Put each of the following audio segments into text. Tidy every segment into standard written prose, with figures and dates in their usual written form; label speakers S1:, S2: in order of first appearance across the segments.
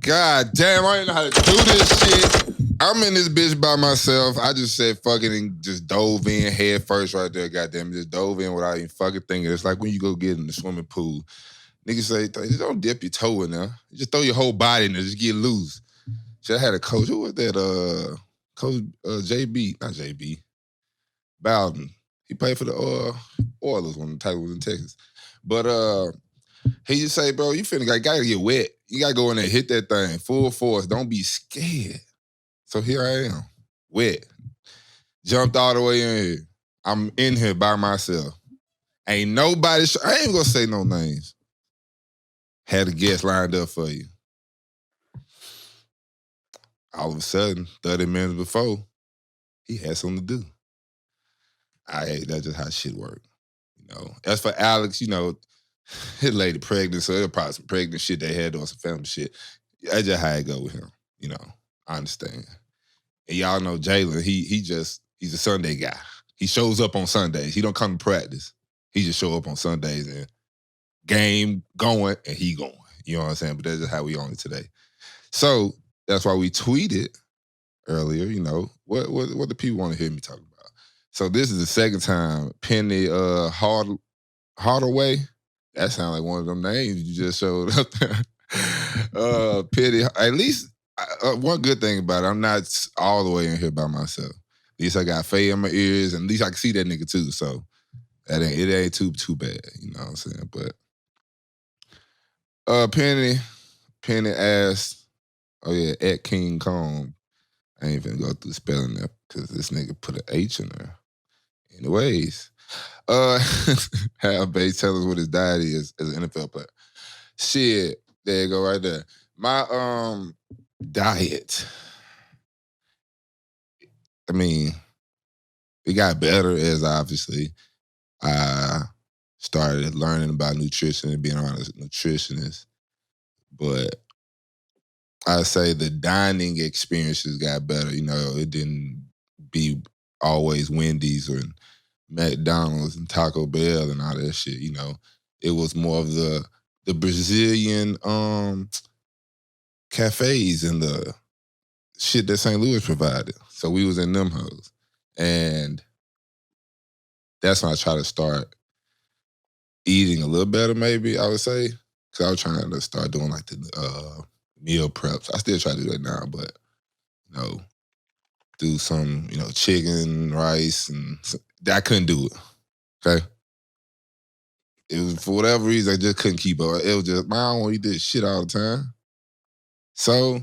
S1: God damn, I didn't know how to do this shit. I'm in this bitch by myself. I just said fucking and just dove in head first right there, goddamn. Just dove in without even fucking thinking. It's like when you go get in the swimming pool. Niggas say, just don't dip your toe in there. Just throw your whole body in there. Just get loose. Shit, I had a coach. Who was that? Coach JB. Not JB. Bowden. He played for the Oilers when the title was in Texas. But he just say, bro, you finna gotta get wet. You gotta go in there and hit that thing full force. Don't be scared. So here I am, wet. Jumped all the way in here. I'm in here by myself. Ain't nobody, I ain't gonna say no names. Had a guest lined up for you. All of a sudden, 30 minutes before, he had something to do. That's just how shit work. You know, as for Alex, you know, his lady pregnant, so it probably some pregnant shit they had doing some family shit. That's just how it go with him. You know, I understand. And y'all know Jalen, he's a Sunday guy. He shows up on Sundays. He don't come to practice. He just show up on Sundays and game going and he going. You know what I'm saying? But that's just how we on it today. So that's why we tweeted earlier, you know, what the people want to hear me talk about. So this is the second time Penny Hardaway. That sounds like one of them names you just showed up there. Penny, at least one good thing about it, I'm not all the way in here by myself. At least I got Faye in my ears, and at least I can see that nigga too. So it ain't too bad, you know what I'm saying? But Penny asked, oh yeah, at King Kong. I ain't even go through spelling that because this nigga put an H in there. Anyways, have Bates tell us what his diet is as an NFL player. Shit, there you go right there. My diet, I mean, it got better as obviously I started learning about nutrition and being around a nutritionist. But I say the dining experiences got better. You know, it didn't be always Wendy's or McDonald's and Taco Bell and all that shit. You know, it was more of the Brazilian cafes and the shit that St. Louis provided. So we was in them hoes. And that's when I try to start eating a little better, maybe, I would say. Because I was trying to start doing like the meal preps. I still try to do that now, but, you know, do some, you know, chicken, rice, and I couldn't do it, okay? It was, for whatever reason, I just couldn't keep up. It was just, man, I don't want to eat this shit all the time. So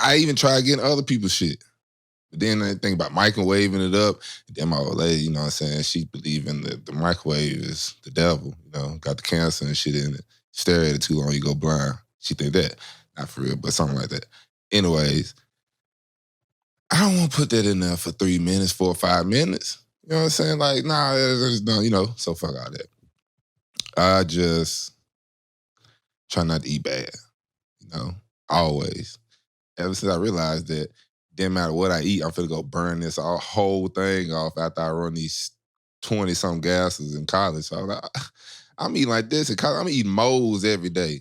S1: I even tried getting other people's shit. But then I think about microwaving it up. And then my old lady, you know what I'm saying, she believe in the microwave is the devil, you know, got the cancer and shit in it. Stare at it too long, you go blind. She think that. Not for real, but something like that. Anyways, I don't want to put that in there for 3 minutes, 4 or 5 minutes. You know what I'm saying? Like, nah, it's done, you know, so fuck all that. I just try not to eat bad, you know, always. Ever since I realized that didn't matter what I eat, I'm finna go burn this whole thing off after I run these 20-some gases in college. So I'm like, I'm eating like this in college. I'm eating moles every day.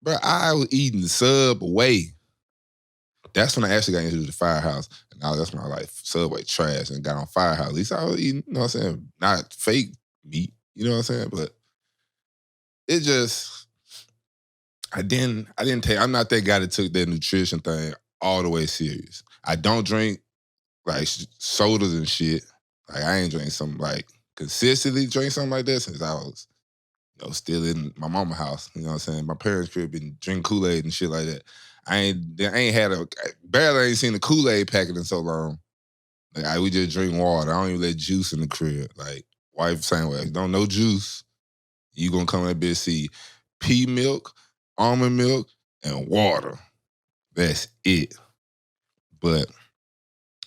S1: Bro, I was eating Subway. That's when I actually got into the Firehouse. And now that's when I like Subway trash and got on Firehouse. At least I was eating, you know what I'm saying? Not fake meat, you know what I'm saying? But it just, I'm not that guy that took that nutrition thing all the way serious. I don't drink like sodas and shit. Like I ain't drink something like consistently drink something like that since I was, you know, still in my mama's house. You know what I'm saying? My parents crib been drink Kool-Aid and shit like that. I barely ain't seen a Kool-Aid packet in so long. Like we just drink water. I don't even let juice in the crib. Like wife same way. Don't know juice. You gonna come in that bitch see pea milk, almond milk, and water. That's it. But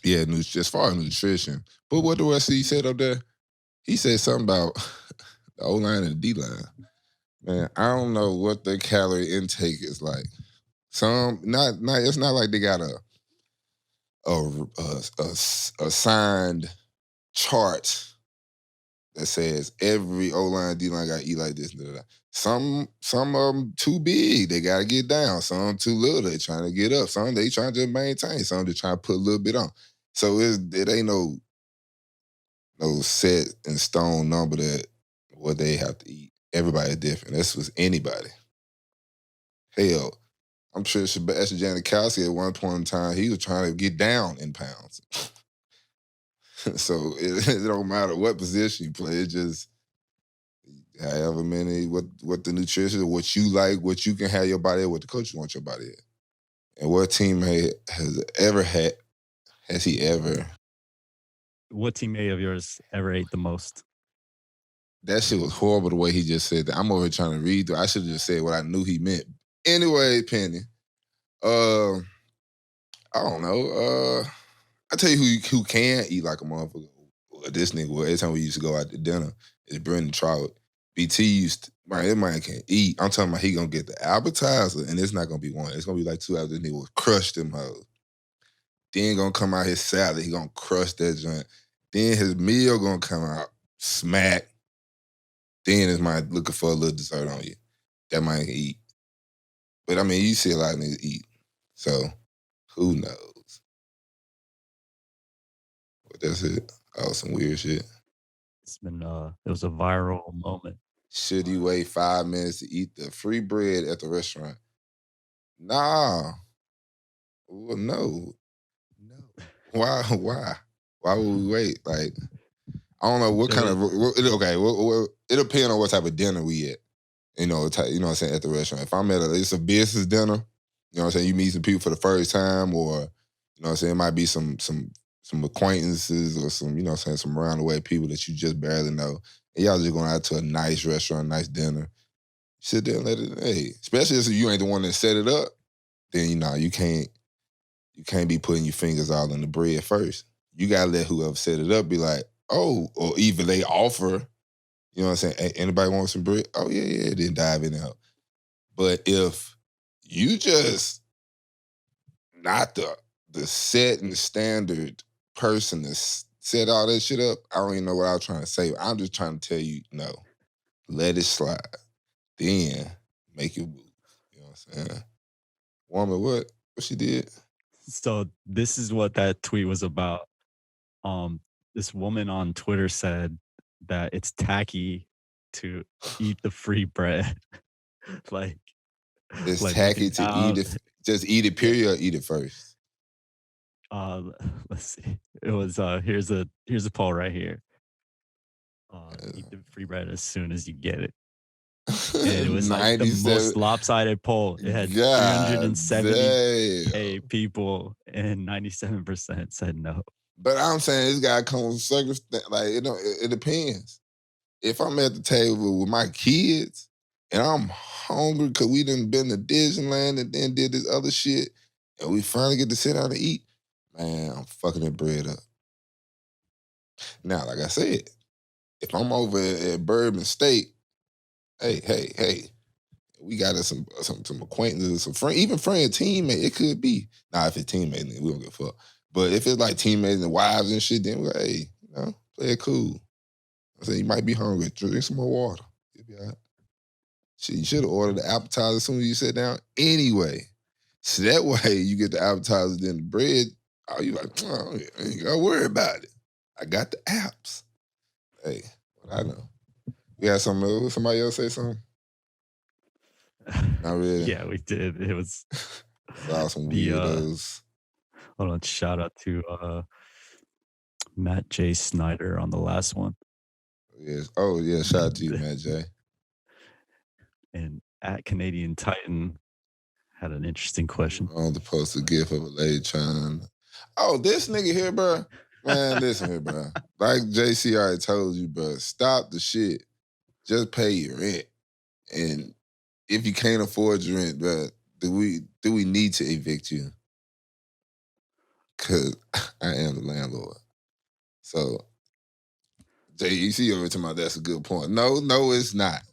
S1: yeah, as far as nutrition. But what the rest of he said up there? He said something about the O-line and the D-line. Man, I don't know what their calorie intake is like. It's not like they got a signed chart that says every O-line, D-line got to eat like this. Some of them too big. They got to get down. Some too little. They trying to get up. Some they trying to just maintain. Some they trying to put a little bit on. So it ain't no set in stone number that what they have to eat. Everybody's different. That's with anybody. Hell, I'm sure Sebastian Janikowski at one point in time, he was trying to get down in pounds. So it don't matter what position you play. It just however many, what the nutrition, what you like, what you can have your body at, what the coach wants your body at. And what teammate has he ever?
S2: What teammate of yours ever ate the most?
S1: That shit was horrible the way he just said that. I'm over here trying to read. I should have just said what I knew he meant. Anyway, Penny. I don't know. I tell you who can eat like a motherfucker. This nigga, every time we used to go out to dinner, is Brendan Trout. BT used to, man, that man can't eat. I'm talking about he gonna get the appetizer, and it's not gonna be one. It's gonna be like 2 hours. This nigga will crush them hoes. Then gonna come out his salad. He gonna crush that joint. Then his meal gonna come out smack. Then his mind looking for a little dessert on you. That man can eat. But I mean, you see a lot of niggas eat. So who knows? But that's it. Oh, some weird shit.
S2: It's been it was a viral moment.
S1: Should you wait 5 minutes to eat the free bread at the restaurant? Nah. Well, no. Why? Why would we wait? Like, I don't know what kind of. Okay, it depends on what type of dinner we at. You know what I'm saying, at the restaurant. If I'm it's a business dinner, you know what I'm saying, you meet some people for the first time, or you know what I'm saying, it might be some acquaintances or some, you know what I'm saying, some around the way people that you just barely know. And y'all just going out to a nice restaurant, nice dinner. Sit there and let it, hey, especially if you ain't the one that set it up, then you can't be putting your fingers all in the bread first. You gotta let whoever set it up be like, oh, or even they offer, you know what I'm saying, hey, anybody want some bread? Oh, yeah, then dive in and help. But if you just not the set and standard person to set all that shit up, I don't even know what I was trying to say. I'm just trying to tell you, no, let it slide. Then make it move. You know what I'm saying? Woman, what she did?
S2: So this is what that tweet was about. This woman on Twitter said that it's tacky to eat the free bread. Like,
S1: it's tacky to eat it. Just eat it, period, or eat it first.
S2: Let's see. It was here's a poll right here. Eat the free bread as soon as you get it. And it was like the most lopsided poll. It had 370 people, and 97% said no.
S1: But I'm saying this guy comes with circumstance. Like, it depends. If I'm at the table with my kids and I'm hungry because we done been to Disneyland and then did this other shit, and we finally get to sit down and eat, man, I'm fucking that bread up. Now, like I said, if I'm over at Bourbon State, hey, we got us some acquaintances, some friends, even friend, teammate. It could be. Nah, if it's teammates, we don't give a fuck. But if it's like teammates and wives and shit, then we're like, hey, play it cool. I said, you might be hungry. Drink some more water. You'll be all right. Shit, you should have ordered the appetizer as soon as you sit down anyway. So that way you get the appetizer, then the bread. Oh, you like, oh, I ain't got to worry about it. I got the apps. Hey, what I know. We had somebody else say something? Not really.
S2: Yeah, we did. It was
S1: some weirdos.
S2: Hold on, shout out to Matt J. Snyder on the last one.
S1: Yes. Oh, yeah, shout out to you, Matt J.
S2: And at Canadian Titan had an interesting question.
S1: On the post a gif of a lady trying. Oh, this nigga here, bro. Man, listen here, bro. Like JC already told you, bro, stop the shit. Just pay your rent. And if you can't afford your rent, bro, do we need to evict you? Because I am the landlord. So, JEC over to my, that's a good point. No, it's not.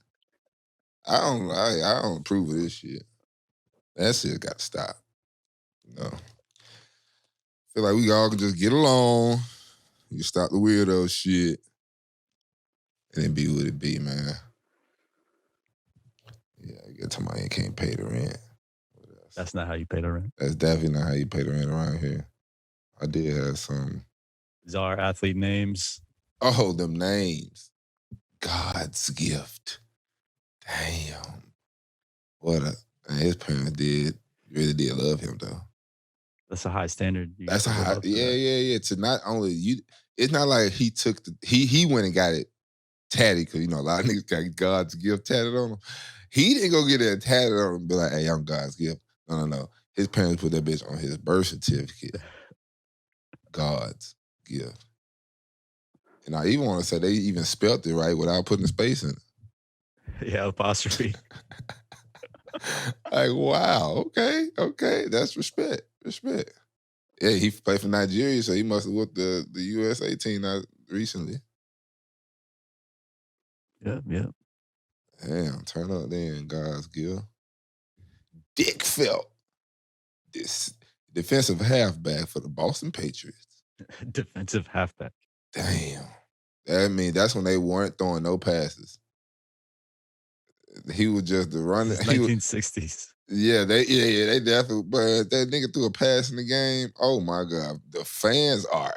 S1: I don't approve of this shit. That shit got to stop. Feel like we all can just get along. You stop the weirdo shit. And it be what it be, man. Yeah, I get to my you can't pay the rent.
S2: That's not how you pay the rent.
S1: That's definitely not how you pay the rent around here. I did have some.
S2: Czar athlete names.
S1: Oh, them names. God's gift. Damn. His parents really did love him though.
S2: That's a high standard.
S1: That's a high, yeah. To not only you, it's not like he took he went and got it tatted because a lot of niggas got God's gift tatted on him. He didn't go get it tatted on him and be like, "Hey, I'm God's gift." No. His parents put that bitch on his birth certificate. God's gift. And I even want to say they even spelt it right without putting a space in it.
S2: Yeah, apostrophe.
S1: Like, wow, okay. That's respect. Yeah, he played for Nigeria, so he must have whooped the USA team out recently.
S2: Yeah.
S1: Damn, turn up then, God's gift. Dick Felt, this defensive halfback for the Boston Patriots.
S2: Defensive halfback.
S1: Damn. I mean, that's when they weren't throwing no passes. He was just the runner.
S2: 1960s.
S1: They definitely. But that nigga threw a pass in the game. Oh my God, the fans are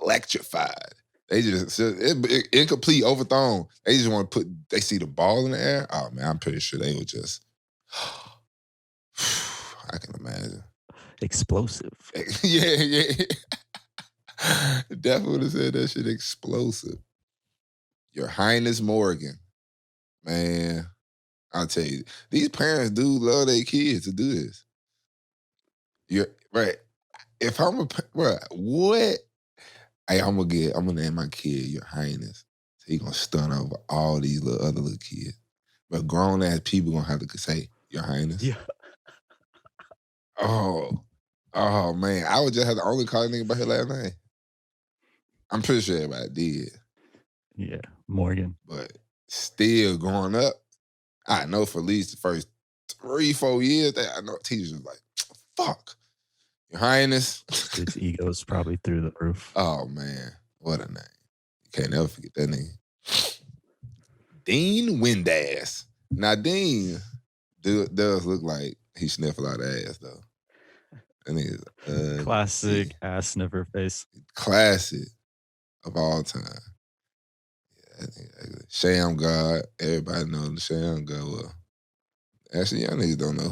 S1: electrified. They just incomplete, overthrown. They just want to they see the ball in the air. Oh man, I'm pretty sure they were just. I can imagine.
S2: Explosive.
S1: Yeah. Definitely would have said that shit explosive. Your Highness Morgan. Man, I'll tell you, these parents do love their kids to do this. You're right. If I'm what? Hey, I'm gonna name my kid Your Highness. So he gonna stun over all these other little kids. But grown ass people gonna have to say Your Highness.
S2: Yeah.
S1: Oh man, I would just have to only call a nigga by his last name. I'm pretty sure everybody did.
S2: Yeah, Morgan.
S1: But still growing up, I know for at least the first 3-4 years that I know teachers was like, fuck. Your Highness.
S2: His ego's probably through the roof.
S1: Oh man, what a name. You can't never forget that name. Dean Windass. Now Dean does look like he sniffle out ass though. And he's
S2: classic ass sniffer face.
S1: Classic of all time. Yeah, Sham God. Everybody knows the Sham God. Well, actually, y'all niggas don't know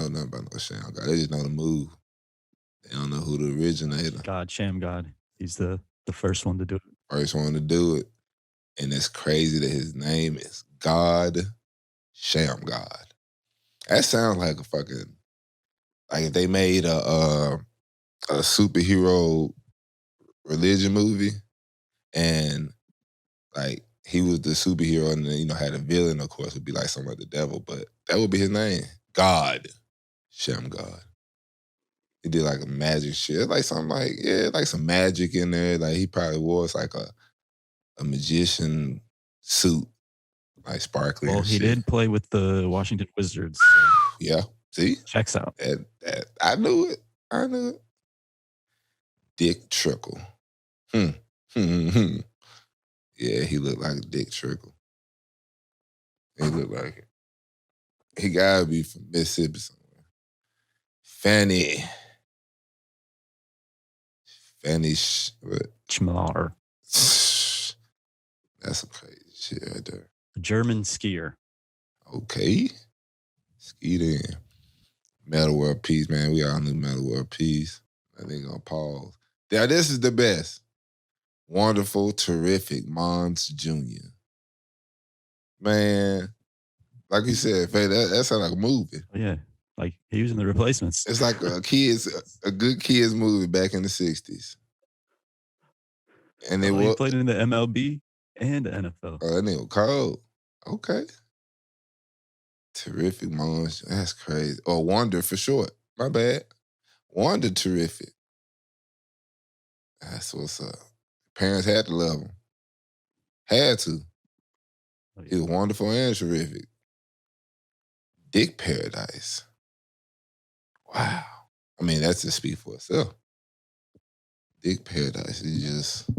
S1: nothing about no Sham God. They just know the move. They don't know who the originator.
S2: Sham God. He's the first one to do it.
S1: First one to do it. And it's crazy that his name is God Sham God. That sounds like a fucking, like if they made a superhero religion movie and like he was the superhero and then, had a villain, of course, would be like something like the devil, but that would be his name. God Sham God. He did like a magic shit. Like something like some magic in there. Like he probably wore like a magician suit, like sparkly.
S2: Well, he
S1: shit.
S2: did play with the Washington Wizards. So
S1: yeah. See?
S2: Checks out.
S1: I knew it. Dick Trickle. Yeah, he looked like Dick Trickle. He looked like it. He gotta be from Mississippi somewhere. Fanny
S2: Schmar.
S1: That's some crazy shit right there.
S2: German skier.
S1: Okay. Skied in. Metal World Peace, man. We all knew Metal World Peace. I think gonna pause. Now, this is the best. Wonderful, terrific Mons Jr. Man, like you said, that sounds like a movie.
S2: Yeah, like he was in The Replacements.
S1: It's like a good kids movie back in the 60s. And
S2: he played in the MLB and the NFL.
S1: Oh, that nigga was cold. Okay. Terrific Mons. That's crazy. Or Wonder for short. My bad. Wonder Terrific. That's what's up. Parents had to love him. Had to. Oh, yeah. He was wonderful and terrific. Dick Paradise. Wow. I mean, that's just speak for itself. Dick Paradise is just,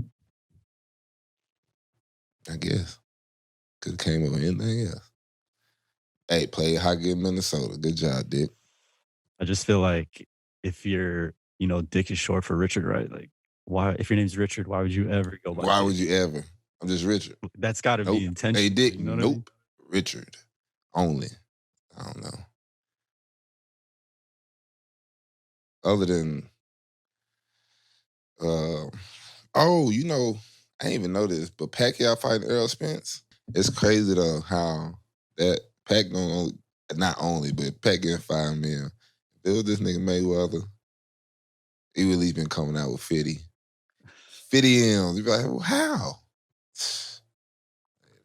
S1: I guess. Could have came up with anything else. Hey, played hockey in Minnesota. Good job, Dick.
S2: I just feel like if you're, Dick is short for Richard, right? Like, why? If your name's Richard, why would you ever go by
S1: Why
S2: Dick?
S1: would you ever? I'm just Richard.
S2: That's got to
S1: Nope.
S2: be intentional.
S1: Hey, Dick,
S2: you know what
S1: nope.
S2: I mean?
S1: Richard. Only. I don't know. Other than, I didn't even know this, but Pacquiao fighting Errol Spence. It's crazy though how that Pac not only, but Pac getting $5 million. If it was this nigga Mayweather, he would at least been coming out with 50 M's. You'd be like, well, how?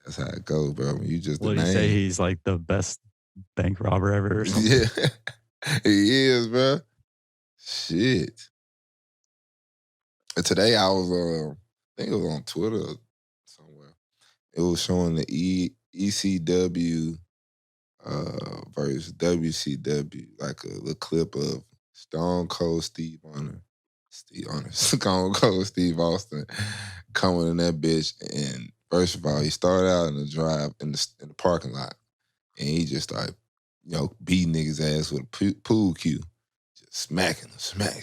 S1: That's how it goes, bro. When you just
S2: What
S1: the
S2: do you
S1: name.
S2: say? He's like the best bank robber ever or something?
S1: Yeah, he is, bro. Shit. And today I was, I think it was on Twitter somewhere. It was showing the ECW versus WCW, like a little clip of Stone Cold Steve Stone Cold Steve Austin coming in that bitch. And first of all, he started out in the drive in the parking lot, and he just started, beating niggas' ass with a pool cue, just smacking them, smack.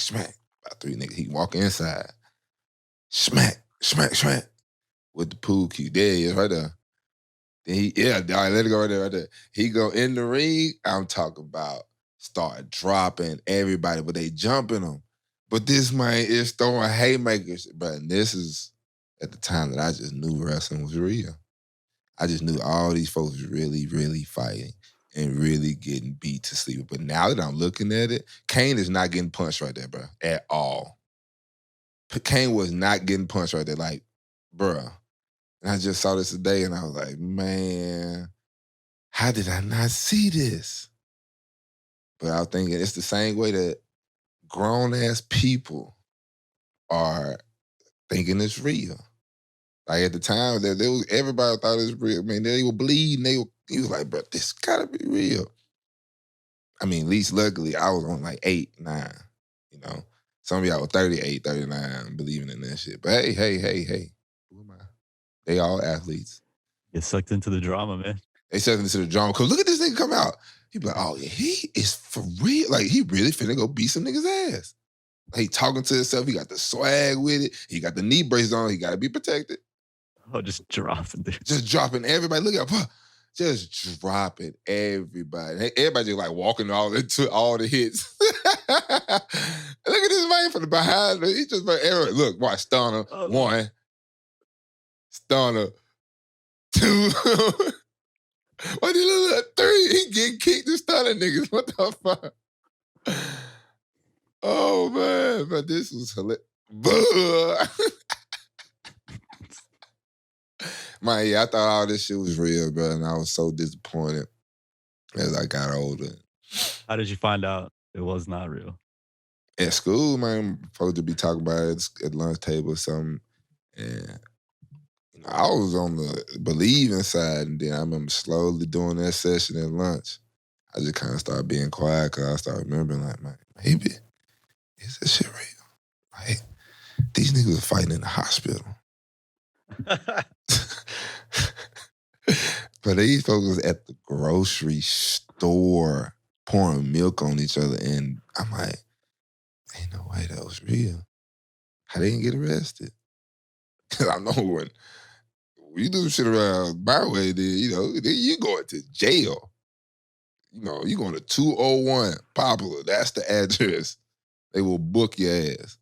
S1: About 3 niggas, he walk inside, smack with the pool cue. There he is, right there. Then all right, let it go right there. He go in the ring, I'm talking about start dropping everybody, but they jumping him. But this man is throwing haymakers. But this is at the time that I just knew wrestling was real. I just knew all these folks was really, really fighting and really getting beat to sleep. But now that I'm looking at it, Kane is not getting punched right there, bro, at all. Kane was not getting punched right there, like, bruh. And I just saw this today, and I was like, man, how did I not see this? But I was thinking it's the same way that grown-ass people are thinking it's real. Like at the time, everybody thought it was real. Man, they were bleeding. He was like, bro, this gotta be real. I mean, at least luckily, I was on like 8, 9, Some of y'all were 38, 39, believing in that shit. But hey. Who am I? They all athletes.
S2: Get sucked into the drama, man.
S1: They sucked into the drama. Because look at this nigga come out. He be like, oh, yeah, he is for real. Like, he really finna go beat some niggas' ass. Like, he talking to himself. He got the swag with it. He got the knee braces on. He got to be protected.
S2: Oh, just dropping, dude.
S1: Just dropping everybody. Look at just dropping everybody. Everybody just like walking all the hits. Look at this man from the behind. He just look, watch Stunner 1, Stunner 2. What did he look at 3? He getting kicked and Stunner niggas. What the fuck? Oh man, but this was hilarious. Man, yeah, I thought all this shit was real, bro, and I was so disappointed as I got older.
S2: How did you find out it was not real?
S1: At school, man, I'm supposed to be talking about it at lunch table or something, and I was on the believing side, and then I remember slowly doing that session at lunch. I just kind of started being quiet because I started remembering, like, man, maybe is this shit real? Like, these niggas are fighting in the hospital. But these folks was at the grocery store pouring milk on each other, and I'm like, ain't no way that was real. How they didn't get arrested? Because I know when you do shit around my way, then you going to jail. You going to 201 Popular. That's the address. They will book your ass.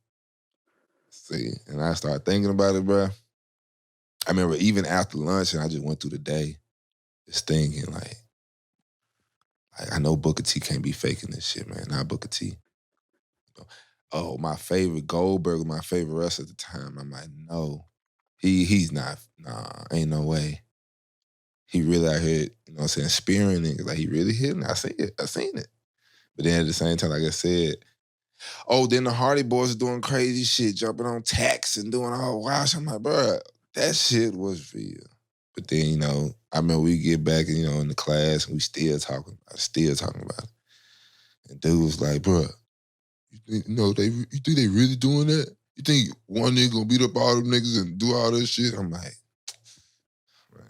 S1: See, and I started thinking about it, bro. I remember even after lunch, and I just went through the day, just thinking like I know Booker T can't be faking this shit, man. Not Booker T. Oh, my favorite Goldberg, my favorite wrestler at the time. I'm like, no, he's not. Nah, ain't no way. He really out here, spearing niggas. Like, he really hitting. I seen it. But then at the same time, like I said, then the Hardy Boys are doing crazy shit, jumping on tax and doing all wild shit. I'm like, bro, that shit was real. But then, I remember we get back, in the class and we still talking about it. And dude was like, bro, you think they really doing that? You think one nigga gonna beat up all them niggas and do all this shit? I'm like, man,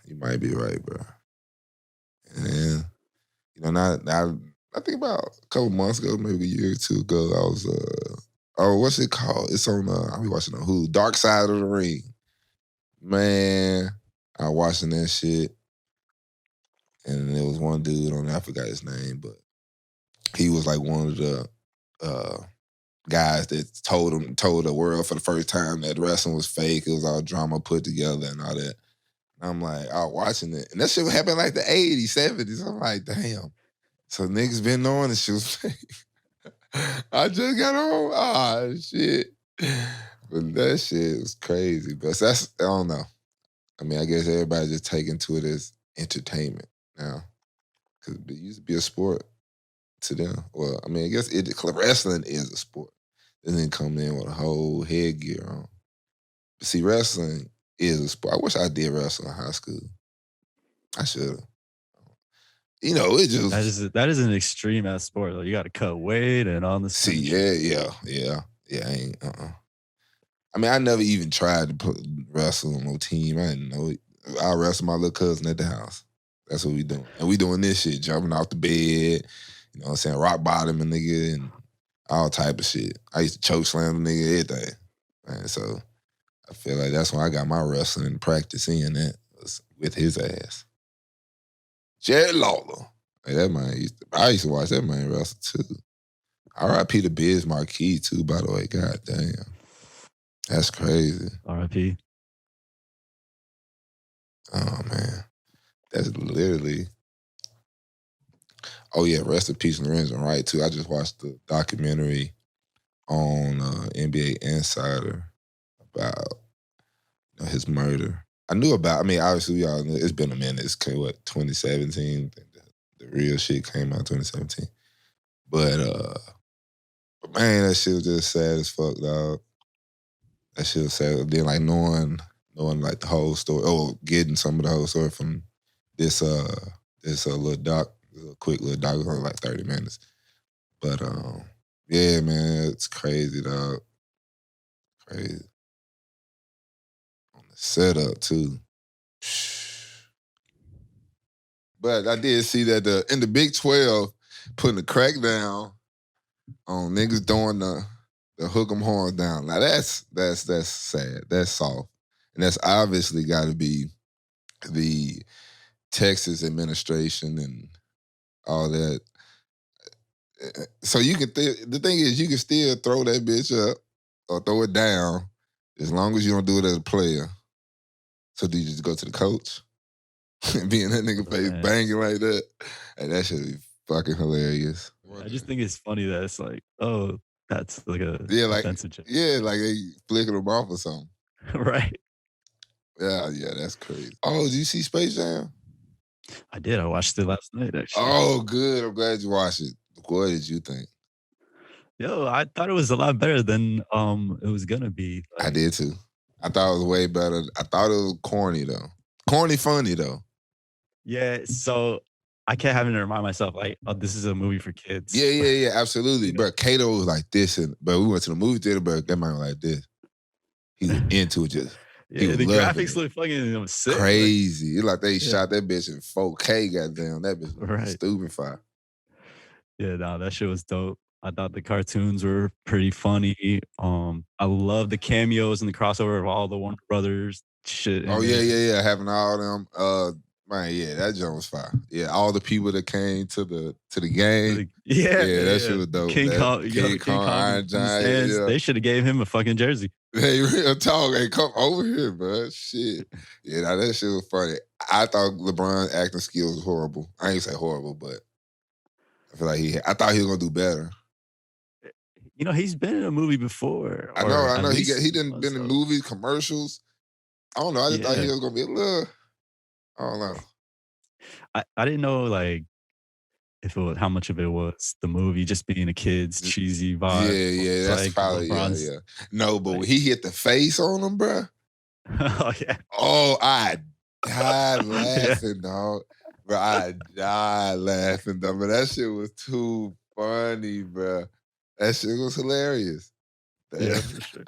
S1: You might be right, bro. And I think about a couple months ago, maybe a year or two ago, I was what's it called? It's on I be watching on Hulu, Dark Side of the Ring. Man, I was watching that shit. And there was one dude on there, I forgot his name, but he was like one of the guys that told the world for the first time that wrestling was fake. It was all drama put together and all that. And I'm like, I was watching it. And that shit happened like the 80s, 70s. I'm like, damn. So niggas been knowing this shit was fake. I just got on. Ah, shit. But that shit was crazy. But I don't know. I mean, I guess everybody just taking to it as entertainment now. Because it used to be a sport to them. Well, I mean, I guess wrestling is a sport. They didn't come in with a whole headgear on. But see, wrestling is a sport. I wish I did wrestle in high school. I should have. It just
S2: that is an extreme ass sport. Like, you got to cut weight and all this.
S1: See, yeah. I ain't. I mean, I never even tried to wrestle on no team. I didn't know it. I wrestle my little cousin at the house. That's what we doing. And we doing this shit, jumping off the bed, you know what I'm saying, rock bottom a nigga and all type of shit. I used to choke slam a nigga, everything. Man, so I feel like that's when I got my wrestling practice in that was with his ass. Jerry Lawler. Hey, that man I used to watch that man wrestle too. R.I.P. to Biz Marquis too, by the way. God damn. That's crazy.
S2: R.I.P.
S1: Oh, man. That's literally... Oh, yeah, rest in peace, Lorenzo Wright, too. I just watched the documentary on NBA Insider about his murder. I knew about... I mean, obviously, we all know it's been a minute. It's 2017? The real shit came out 2017. But man, that shit was just sad as fuck, dog. That shit was sad. Then, like, knowing like the whole story, getting some of the whole story from this little quick little doc, it was only like 30 minutes. But yeah, man, it's crazy, dog. Crazy. On the setup too. But I did see that in the Big 12 putting a crackdown on niggas doing the hook 'em horns down. Now that's sad. That's soft. And that's obviously got to be the Texas administration and all that. So you can the thing is you can still throw that bitch up or throw it down as long as you don't do it as a player. So do you just go to the coach and be in that nigga face banging like that? And that should be fucking hilarious.
S2: I just think it's funny that it's like, oh, that's like a offensive joke.
S1: Yeah, like they flicking them off or something.
S2: Right.
S1: Yeah, that's crazy. Oh, did you see Space Jam?
S2: I did. I watched it last night, actually.
S1: Oh, good. I'm glad you watched it. What did you think?
S2: Yo, I thought it was a lot better than it was gonna be.
S1: I did too. I thought it was way better. I thought it was corny though. Corny funny though.
S2: Yeah, so I kept having to remind myself, like, oh, this is a movie for kids.
S1: Yeah, absolutely. But Kato was like this, but we went to the movie theater, but that man was like this. He was into it just.
S2: Yeah, the graphics look fucking sick.
S1: Crazy. It's like they shot that bitch in 4K, goddamn. That bitch was stupid.
S2: Yeah, no, that shit was dope. I thought the cartoons were pretty funny. I love the cameos and the crossover of all the Warner Brothers shit.
S1: Oh, yeah. Having all them. Man, yeah, that joint was fire. Yeah, all the people that came to the game. That shit was dope. King Kong, Iron Giant. Yeah.
S2: They should have gave him a fucking jersey.
S1: Hey, real talk. Hey, come over here, bro. Shit. Yeah, that shit was funny. I thought LeBron's acting skills was horrible. I ain't say horrible, but I feel like I thought he was gonna do better.
S2: He's been in a movie before.
S1: I know. He didn't been in movies, commercials. I don't know. I just thought he was gonna be a little. I don't know.
S2: I didn't know like how much of it was the movie just being a kid's cheesy vibe.
S1: Yeah, that's like probably yeah. No, but when he hit the face on him, bro.
S2: Oh yeah.
S1: Oh, I died laughing, dog. Bro, I died laughing, dog. But that shit was too funny, bro. That shit was hilarious.
S2: Yeah, for sure.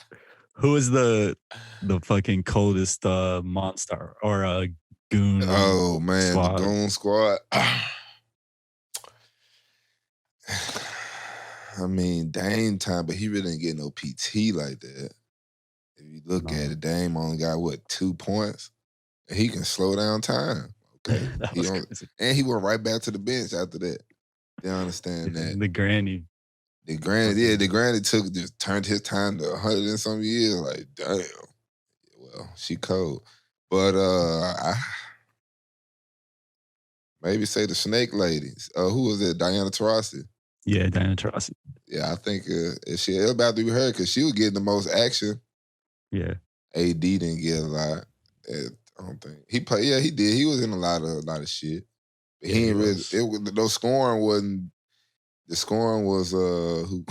S2: Who is the fucking coldest monster or Goon.
S1: Oh man,
S2: Squad.
S1: the Goon Squad. I mean, Dame time, but he really didn't get no PT like that. If you look at it, Dame only got 2 points, and he can slow down time. Okay, and he went right back to the bench after that. You understand that?
S2: The granny.
S1: The granny turned his time to 100 and some years. Like, damn. Well, she cold, but maybe say the Snake Ladies. Who was it? Diana Taurasi.
S2: Yeah, Diana Taurasi. Yeah.
S1: AD didn't get a lot. I don't think he played. Yeah, he did. He was in a lot of shit. But he ain't really. No scoring wasn't. The scoring was who.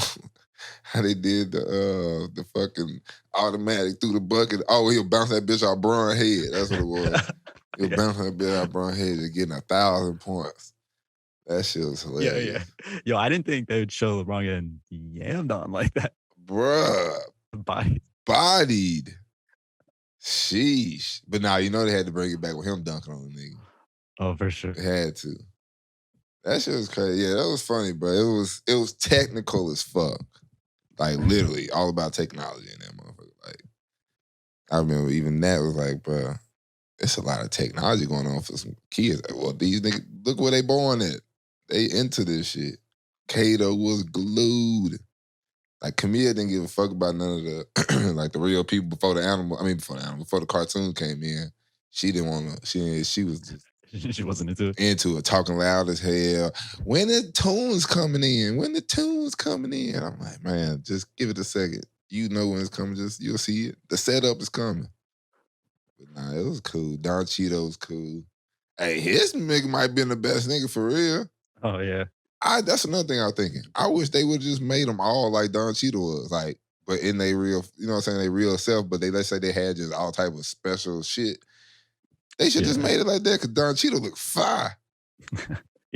S1: How they did the fucking automatic through the bucket. Oh, he'll bounce that bitch off Braun head. That's what it was. He'll bounce that bitch off Braun head and getting 1,000 points. That shit was hilarious.
S2: Yeah. Yo, I didn't think they would show LeBron getting yammed on like that.
S1: Bruh.
S2: Bodied.
S1: Sheesh. But now, they had to bring it back with him dunking on the nigga.
S2: Oh, for sure.
S1: They had to. That shit was crazy. Yeah, that was funny, bro. It was technical as fuck. Like, literally, all about technology in that motherfucker. Like, I remember even that was like, bro, it's a lot of technology going on for some kids. Like, well, these niggas, look where they born at. They into this shit. Kato was glued. Like, Camille didn't give a fuck about none of the, like, the real people before the cartoon came in. She didn't want to, she was just.
S2: She wasn't into it.
S1: Into it, talking loud as hell. When the tune's coming in? I'm like, man, just give it a second. You know when it's coming, you'll see it. The setup is coming. But nah, it was cool. Don Cheeto was cool. Hey, his nigga might have been the best nigga for real.
S2: Oh, yeah.
S1: That's another thing I was thinking. I wish they would just made them all like Don Cheeto was. Like, but in their real, they real self, but let's say they had just all type of special shit. They should just made it like that because Don Cheeto looked fire.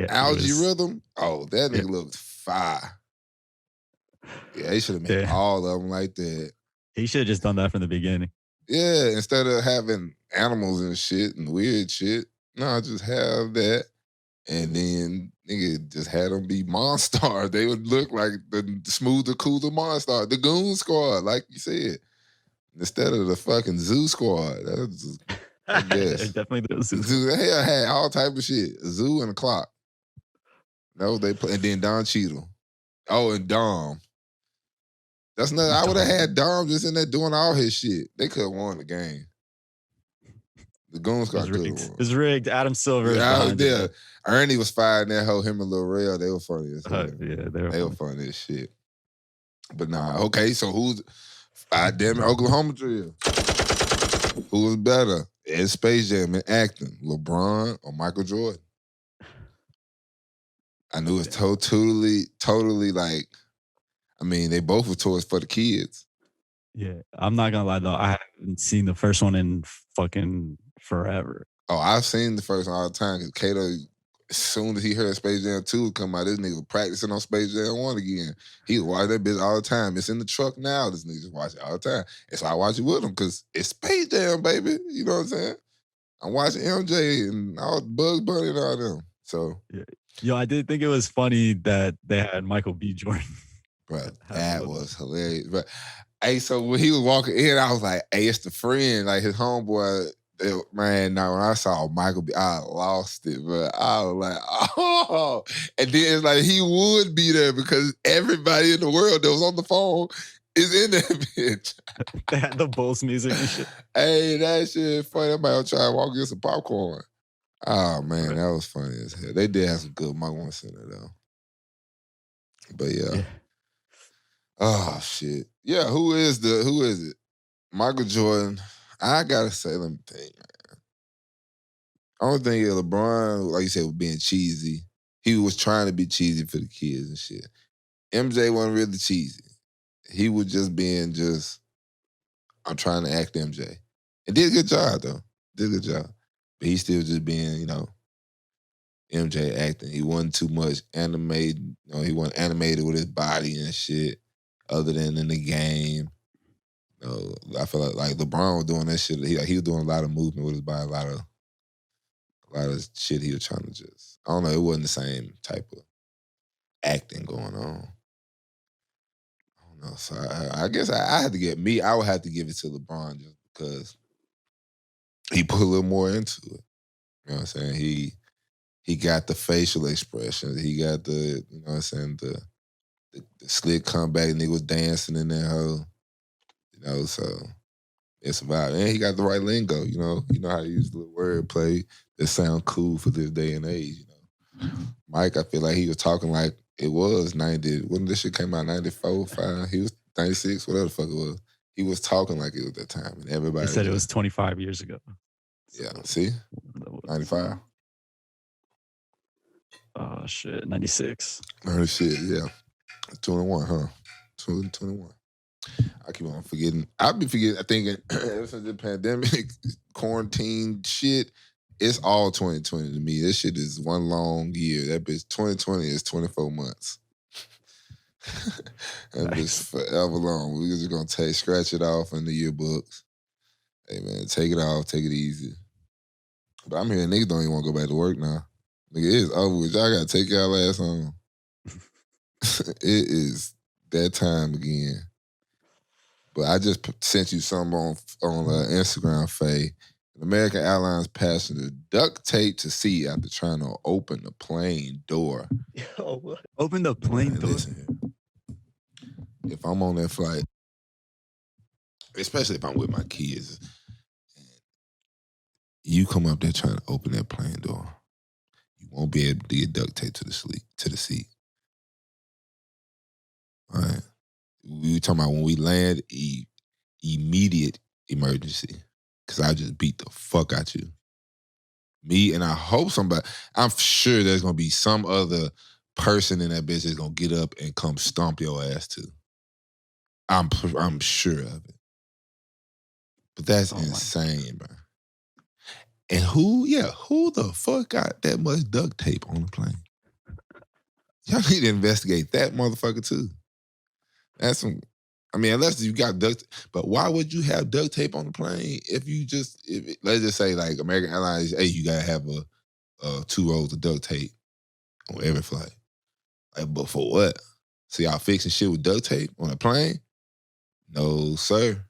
S1: Algae Rhythm, that nigga looked fire. Yeah, they should have made all of them like that.
S2: He should have just done that from the beginning.
S1: Yeah, instead of having animals and shit and weird shit, no, just have that. And then nigga just had them be Monstars. They would look like the smoother, cooler Monstars. The Goon Squad, like you said. Instead of the fucking Zoo Squad. That was just... Yes.
S2: Definitely the Zoo.
S1: Hell, had all type of shit. A zoo and a clock. That was they play. And then Don Cheadle. Oh, and Dom. That's nothing. I would have had Dom just in there doing all his shit. They could have won the game. The Goon Squad could have won.
S2: It was rigged. Adam Silver.
S1: Yeah, I was there. Ernie was firing that hoe, him and Lil Rel. They were funny as hell.
S2: Yeah,
S1: they were funny as shit. But nah, okay, so who's damn it, Oklahoma Drill? Who was better? In Space Jam and acting, LeBron or Michael Jordan? I knew it's totally like, I mean, they both were toys for the kids.
S2: Yeah, I'm not gonna lie though, I haven't seen the first one in fucking forever.
S1: Oh, I've seen the first one all the time because Kato, as soon as he heard Space Jam 2 come out, this nigga was practicing on Space Jam 1 again. He was watching that bitch all the time. It's in the truck now. This nigga just watch it all the time. And so I watch it with him because it's Space Jam, baby. You know what I'm saying? I'm watching MJ and all Bugs Bunny and all them. So,
S2: yeah. Yo, I did think it was funny that they had Michael B. Jordan.
S1: Bro, that was hilarious. But hey, so when he was walking in, I was like, hey, it's the friend, like his homeboy. Man, now when I saw Michael B, I lost it, but I was like, oh. And then it's like he would be there because everybody in the world that was on the phone is in that bitch.
S2: They had the Bulls music and shit.
S1: Hey, that shit funny. Everybody was trying to walk get some popcorn. Oh, man, that was funny as hell. They did have some good moments in it, though. But, yeah. Oh, shit. Yeah, who is it? Michael Jordan. I got to say, let me think, man. Only thing is LeBron, like you said, was being cheesy. He was trying to be cheesy for the kids and shit. MJ wasn't really cheesy. He was just being I'm trying to act MJ. And did a good job, though. Did a good job. But he still just being, MJ acting. He wasn't too much animated. He wasn't animated with his body and shit other than in the game. I feel like LeBron was doing that shit. He was doing a lot of movement with his body, a lot of A lot of shit he was trying to just, I don't know, it wasn't the same type of acting going on. I don't know. So I guess I had to get me. I would have to give it to LeBron just because he put a little more into it. You know what I'm saying? He got the facial expressions. He got the, you know what I'm saying, the slick comeback. Nigga was dancing in that hole. You know, so it's a vibe. And he got the right lingo. You know how to use the little wordplay that sound cool for this day and age. You know, Mike, I feel like he was talking like it was 90. When this shit came out, 94, 5, he was 96, whatever the fuck it was. He was talking like it was that time, and everybody
S2: They said it was 25 years ago.
S1: So, yeah, see? 95?
S2: Oh, shit, 96.
S1: 96, yeah. 21, huh? 21. I keep on forgetting. I've been forgetting, I think ever since the pandemic, quarantine shit, it's all 2020 to me. This shit is one long year. That bitch, 2020 is 24 months. That bitch forever long. We're just going to scratch it off in the yearbooks. Hey, man, take it off. Take it easy. But I'm hearing niggas don't even want to go back to work now. Nigga, it is over with. Y'all got to take y'all ass home. It is that time again. But I just sent you something on Instagram, Faye. An American Airlines passenger duct taped to seat after trying to open the plane door.
S2: Yo, what? Open the plane door?
S1: Listen here. If I'm on that flight, especially if I'm with my kids, you come up there trying to open that plane door, you won't be able to get duct taped to the seat. All right. We were talking about when we land, immediate emergency. Because I just beat the fuck out you. Me, and I hope somebody, I'm sure there's going to be some other person in that bitch that's going to get up and come stomp your ass too. I'm sure of it. But that's insane, bro. And who the fuck got that much duct tape on the plane? Y'all need to investigate that motherfucker too. That's some, I mean, unless you got duct, but why would you have duct tape on the plane if let's just say like American Airlines, hey, you gotta have a 2 rolls of duct tape on every flight. Like, but for what? So y'all fixing shit with duct tape on a plane? No, sir.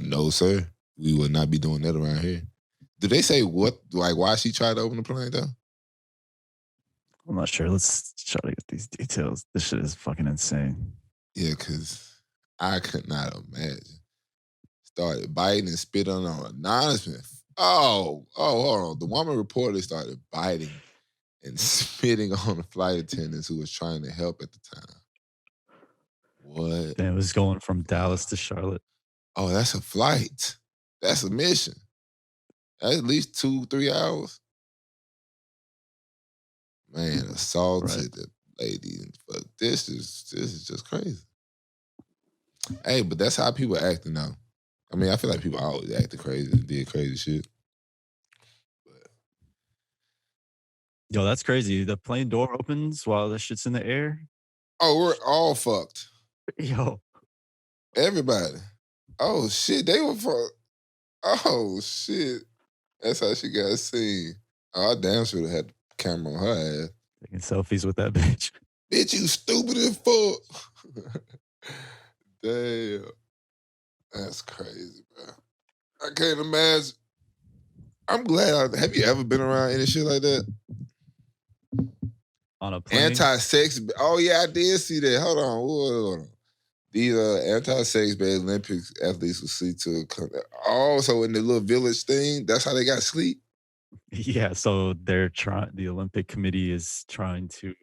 S1: No, sir. We will not be doing that around here. Did they say why she tried to open the plane though?
S2: I'm not sure. Let's try to get these details. This shit is fucking insane.
S1: Yeah, because I could not imagine. Started biting and spit on an announcement. Oh, hold on. The woman reportedly started biting and spitting on the flight attendants who was trying to help at the time. What?
S2: And it was going from Dallas to Charlotte.
S1: Oh, that's a flight. That's a mission. That's at least 2-3 hours. Man, assaulted the lady. But this is just crazy. Hey, but that's how people are acting now. I mean, I feel like people always acted crazy and did crazy shit. But
S2: yo, that's crazy. The plane door opens while the shit's in the air.
S1: Oh, we're all fucked.
S2: Yo.
S1: Everybody. Oh, shit. They were fucked. Oh, shit. That's how she got seen. Oh, I damn should have had the camera on her ass.
S2: Taking selfies with that bitch.
S1: Bitch, you stupid as fuck. Damn. That's crazy, bro. I can't imagine. I'm glad. Have you ever been around any shit like that?
S2: On a plane?
S1: Anti-sex. Oh, yeah, I did see that. Hold on. These anti-sex bed Olympics athletes will see to. Oh, so in the little village thing, that's how they got sleep?
S2: Yeah, so the Olympic Committee is trying to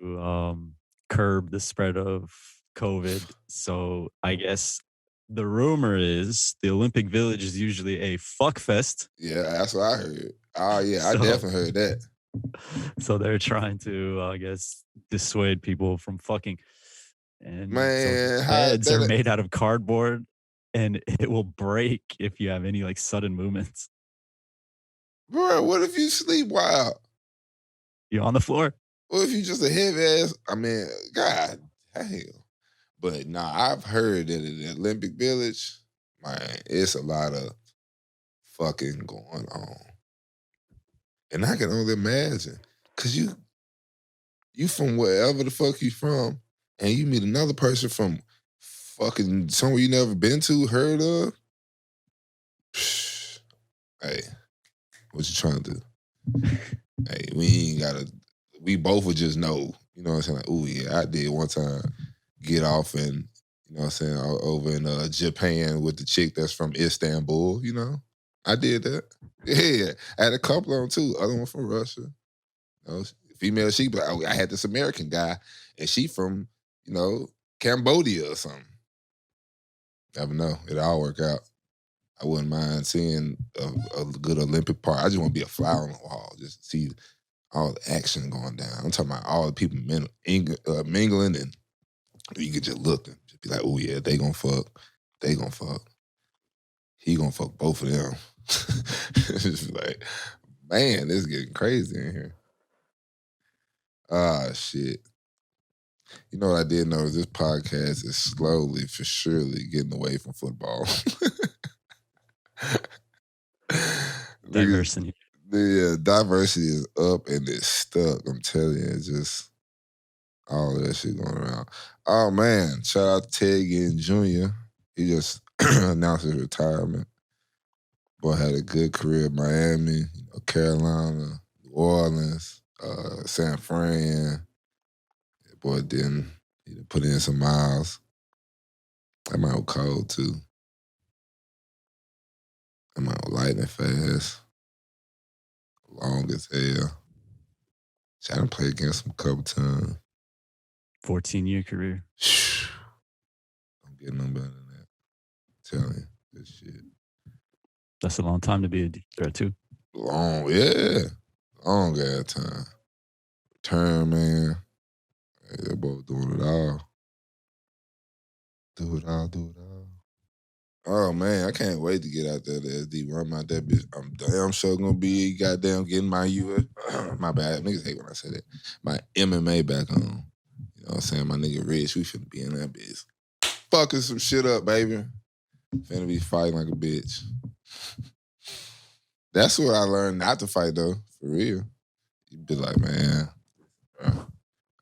S2: curb the spread of COVID. So I guess the rumor is the Olympic Village is usually a fuck fest.
S1: Yeah, that's what I heard. Oh, yeah, I definitely heard that.
S2: So they're trying to, I guess, dissuade people from fucking. And
S1: man,
S2: so beds are made out of cardboard, and it will break if you have any like sudden movements.
S1: Bro, what if you sleep wild?
S2: You're on the floor.
S1: What if you just a heavy ass? I mean, God damn. But nah, I've heard that in the Olympic Village, man, it's a lot of fucking going on. And I can only imagine. Cause you from wherever the fuck you from, and you meet another person from fucking somewhere you never been to, heard of. Hey, what you trying to do? Hey, we both would just know, you know what I'm saying? Like, oh yeah, I did one time get off and, you know what I'm saying, over in Japan with the chick that's from Istanbul, you know? I did that. Yeah, I had a couple of them too. Other one from Russia. You know, female, I had this American guy, and she from, you know, Cambodia or something. Never know. It'll all work out. I wouldn't mind seeing a good Olympic part. I just want to be a fly on the wall, just see all the action going down. I'm talking about all the people mingling, and you could just look and just be like, oh yeah, they gonna fuck. They gonna fuck. He gonna fuck both of them. It's just like, man, this is getting crazy in here. Ah, shit. You know what I did notice? This podcast is slowly, for surely, getting away from football.
S2: Diversity.
S1: The diversity is up and it's stuck. I'm telling you, it's just all of that shit going around. Oh man, shout out to Ted Ginn Jr. He just announced his retirement. Boy had a good career in Miami, Carolina, New Orleans, San Fran. That boy he put in some miles. That might was cold too. That might was lightning fast. Long as hell. I done played against him a couple times.
S2: 14-year career.
S1: Don't get no better than that. I'm telling you, this shit.
S2: That's a long time to be a deep threat too.
S1: Long, yeah. Long ass time. Turn, man. Hey, that boy doing it all. Do it all. Oh, man, I can't wait to get out there to SD. Run out that bitch. I'm damn sure gonna be goddamn getting my US. My bad. Niggas hate when I say that. My MMA back on. You know what I'm saying? My nigga Rich, we finna be in that bitch. Fucking some shit up, baby. Finna be fighting like a bitch. That's what I learned not to fight, though. For real. You'd be like, man,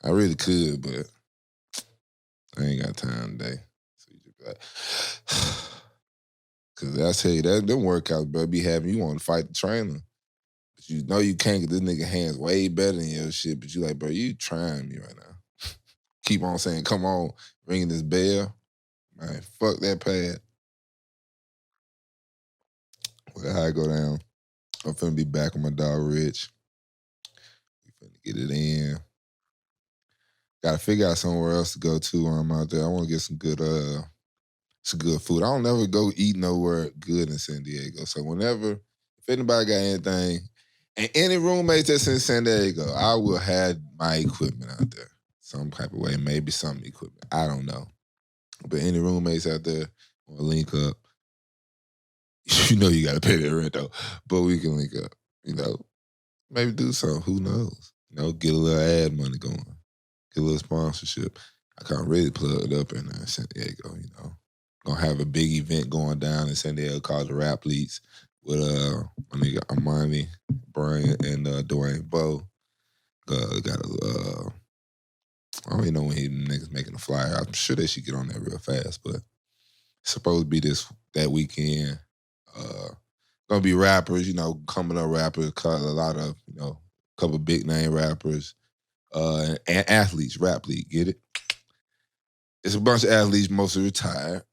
S1: I really could, but I ain't got time today. So you just be like, because I tell you, them workouts, bro, be having you want to fight the trainer. But you know you can't get this nigga hands way better than your shit, but you like, bro, you trying me right now. Keep on saying, come on, ringing this bell. Man, fuck that pad. Well, how I go down. I'm finna be back with my dog Rich. We finna get it in. Gotta figure out somewhere else to go to when I'm out there. I want to get some good food. I don't never go eat nowhere good in San Diego. So whenever, if anybody got anything, and any roommates that's in San Diego, I will have my equipment out there. Some type of way, maybe some equipment. I don't know. But any roommates out there want to link up, you know you got to pay that rent though. But we can link up, maybe do something. Who knows? Get a little ad money going. Get a little sponsorship. I can't really plug it up in San Diego, Gonna have a big event going down in San Diego called the Rap Leaks with my nigga Armani, Brian, and Dwayne Bowe. I don't even know when he niggas making a flyer. I'm sure they should get on that real fast, but it's supposed to be that weekend. Gonna be rappers, coming up rappers, a lot of, couple big name rappers, and athletes, Rap League, get it? It's a bunch of athletes, mostly retired,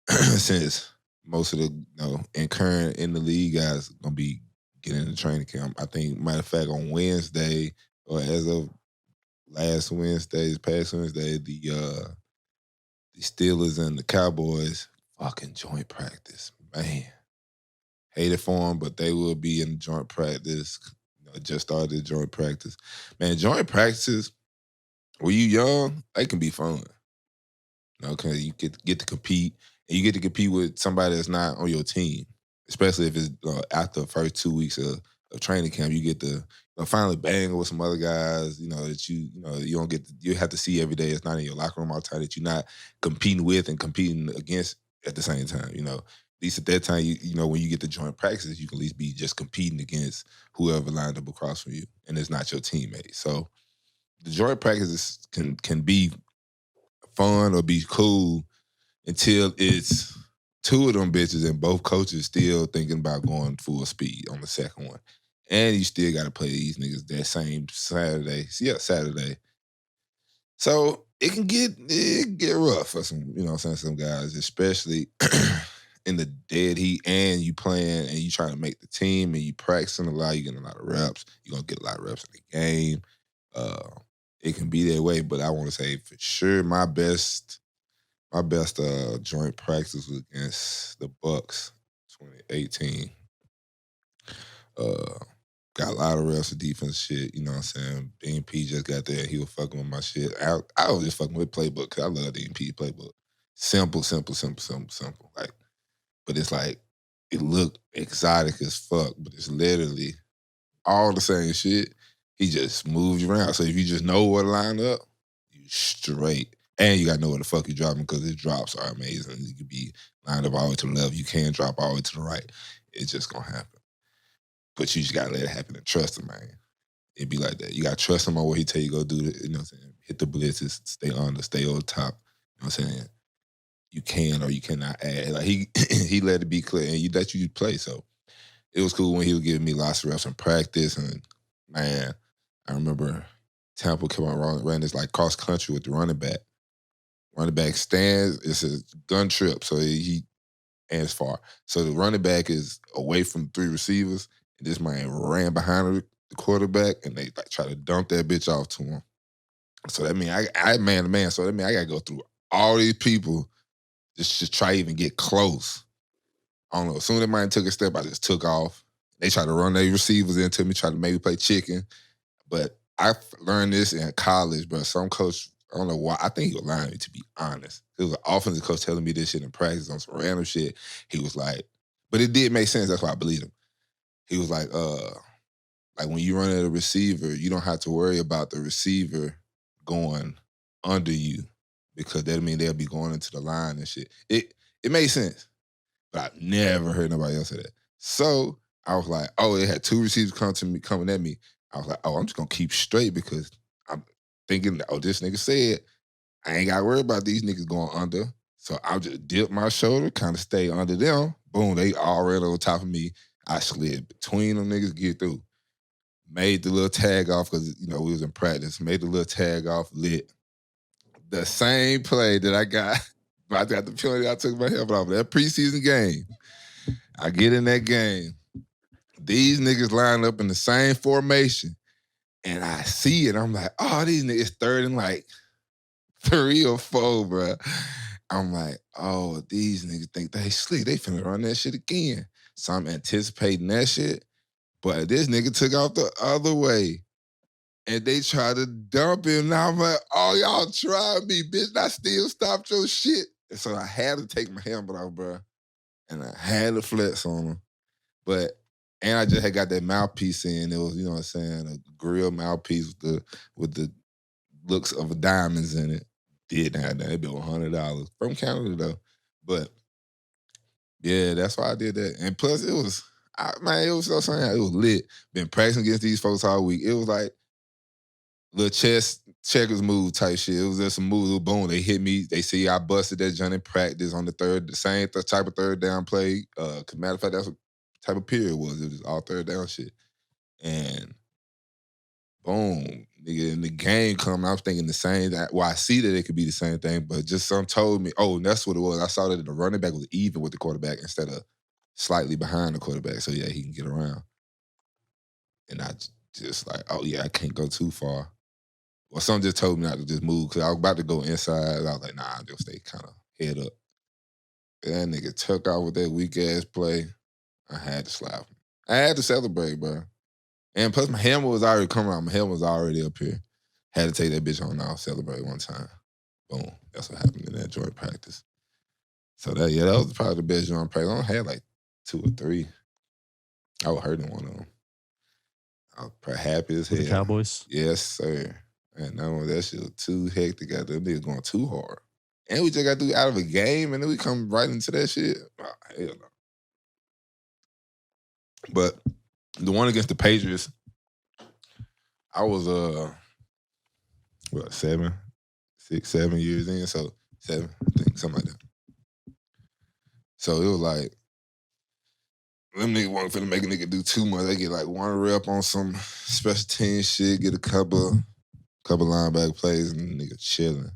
S1: since most of the, and current in the league guys gonna be getting in the training camp. I think, matter of fact, on Wednesday, or as of past Wednesday, the Steelers and the Cowboys fucking joint practice. Man, hate it for them, but they will be in joint practice. Just started joint practice. Man, joint practices, when you young, they can be fun. Because you get to compete, and you get to compete with somebody that's not on your team, especially if it's after the first 2 weeks of training camp. You get to finally bang with some other guys, that you don't get you have to see every day. It's not in your locker room all the time, that you're not competing with and competing against at the same time. least at that time, you know, when you get to joint practices, you can at least be just competing against whoever lined up across from you, and it's not your teammate. So the joint practices can be fun or be cool until it's two of them bitches and both coaches still thinking about going full speed on the second one. And you still got to play these niggas that same Saturday. Yeah, Saturday. So it can get rough for some, you know what I'm saying, some guys, especially in the dead heat, and you playing and you trying to make the team and you practicing a lot, you getting a lot of reps. You're going to get a lot of reps in the game. It can be that way, but I want to say for sure my best joint practice was against the Bucks 2018. Got a lot of reps of defense shit, you know what I'm saying? DMP just got there, he was fucking with my shit. I was just fucking with playbook because I love DMP playbook. Simple. Like, but it's like, it looked exotic as fuck, but it's literally all the same shit. He just moves you around. So if you just know where to line up, you straight. And you got to know where the fuck you're dropping because his drops are amazing. You could be lined up all the way to the left. You can drop all the way to the right. It's just going to happen. But you just got to let it happen and trust him, man. It'd be like that. You got to trust him on what he tell you go do. You know what I'm saying? Hit the blitzes, stay under, stay on top. You know what I'm saying? You can or you cannot add. Like he let it be clear and you let you play. So it was cool when he was giving me lots of reps in practice. And man, I remember Tampa came on ran this like cross country with the running back. Running back stands, it's a gun trip, so he ends far. So the running back is away from three receivers, and this man ran behind the quarterback, and they like try to dump that bitch off to him. So that means I man to man. So that means I gotta go through all these people just to try to even get close. I don't know. As soon as that man took a step, I just took off. They tried to run their receivers into me, try to maybe play chicken. But I learned this in college, bro. Some coach, I don't know why. I think he was lying to me, to be honest. It was an offensive coach telling me this shit in practice on some random shit. He was like, but it did make sense. That's why I believe him. He was like when you run at a receiver, you don't have to worry about the receiver going under you because that mean they'll be going into the line and shit. It made sense, but I never heard nobody else say that. So I was like, oh, they had two receivers coming at me. I was like, oh, I'm just gonna keep straight because I'm thinking, oh, this nigga said I ain't gotta worry about these niggas going under. So I'll just dip my shoulder, kind of stay under them. Boom, they already on top of me. I slid between them niggas, get through. Made the little tag off because, you know, we was in practice. Made the little tag off, lit. The same play that I got the penalty, I took my helmet off. That preseason game, I get in that game. These niggas line up in the same formation. And I see it. I'm like, oh, these niggas third and like 3 or 4, bro. I'm like, oh, these niggas think they slick. They finna run that shit again. So I'm anticipating that shit. But this nigga took off the other way. And they tried to dump him. Now I'm like, oh, y'all tried me, bitch. I still stopped your shit. And so I had to take my helmet off, bro. And I had to flex on him. And I just had got that mouthpiece in. It was, you know what I'm saying, a grill mouthpiece with the looks of diamonds in it. Did that. It been $100 from Canada though. But yeah, that's why I did that. And plus, it was so saying it was lit. Been practicing against these folks all week. It was like little chess checkers move type shit. It was just some moves. Boom, they hit me. They see I busted that joint in practice on the same type of third down play. Matter of fact, that's what type of period was. It was all third down shit. And boom, nigga, in the game coming, I was thinking the same. Well, I see that it could be the same thing, but just some told me, oh, that's what it was. I saw that the running back was even with the quarterback instead of slightly behind the quarterback. So yeah, he can get around. And I just like, oh yeah, I can't go too far. Well, some just told me not to just move because I was about to go inside. I was like, nah, I'll just stay kind of head up. And that nigga took off with that weak ass play. I had to slap him. I had to celebrate, bro. And plus, my helmet was already coming out. My helmet was already up here. Had to take that bitch on off, celebrate one time. Boom. That's what happened in that joint practice. So that was probably the best joint practice. I only had like 2 or 3. I was hurting one of them. I was probably happy as hell.
S2: The Cowboys?
S1: Yes, sir. And no, that shit was too hectic. Got them niggas going too hard. And we just got through out of a game, and then we come right into that shit. Oh, hell no. But the one against the Patriots, I was 7 years in, so 7, I think, something like that. So it was like, them niggas wasn't finna make a nigga do too much. They get like one rep on some special team shit, get a couple linebacker plays, and the nigga chilling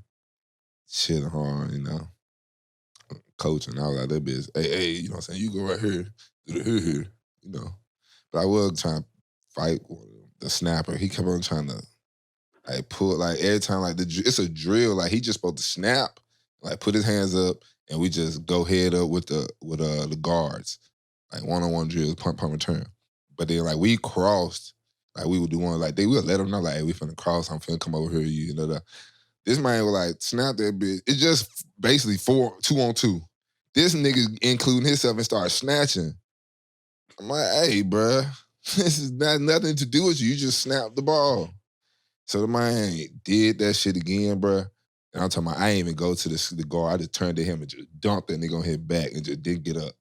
S1: hard, you know. Coaching, all like that bitch. Hey, you know what I'm saying? You go right here, do the here, you know. But I was trying to fight the snapper. He kept on trying to like pull, like every time, like it's a drill. Like he just supposed to snap, like put his hands up, and we just go head up with the guards, like one-on-one drills, pump return. But then like we crossed, like we would do one, like they would let them know, like, hey, we finna cross. I'm finna come over here, you know that. This man was like, snap that bitch. It's just basically 2-on-2. This nigga, including himself, and started snatching. I'm like, hey, bruh, this is not nothing to do with you. You just snapped the ball. So the man did that shit again, bruh. And I'm talking about, I ain't even go to the guard. I just turned to him and just dumped that nigga on his back and just didn't get up.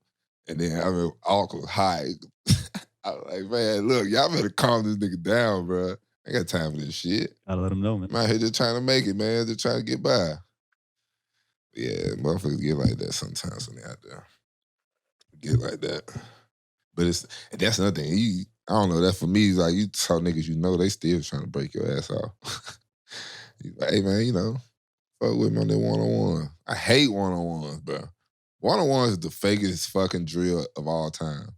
S1: And then I mean, awkward high. I was like, man, look, y'all better calm this nigga down, bruh. I ain't got time for this shit.
S2: Gotta let him know, man.
S1: I'm out here just trying to make it, man. Just trying to get by. Yeah, motherfuckers get like that sometimes when they out there. Get like that. But that's another thing. I don't know, that for me, like you tell niggas you know, they still trying to break your ass off. Like, hey man, you know, fuck with me on that one-on-one. I hate one-on-ones, bro. One-on-one is the fakest fucking drill of all time.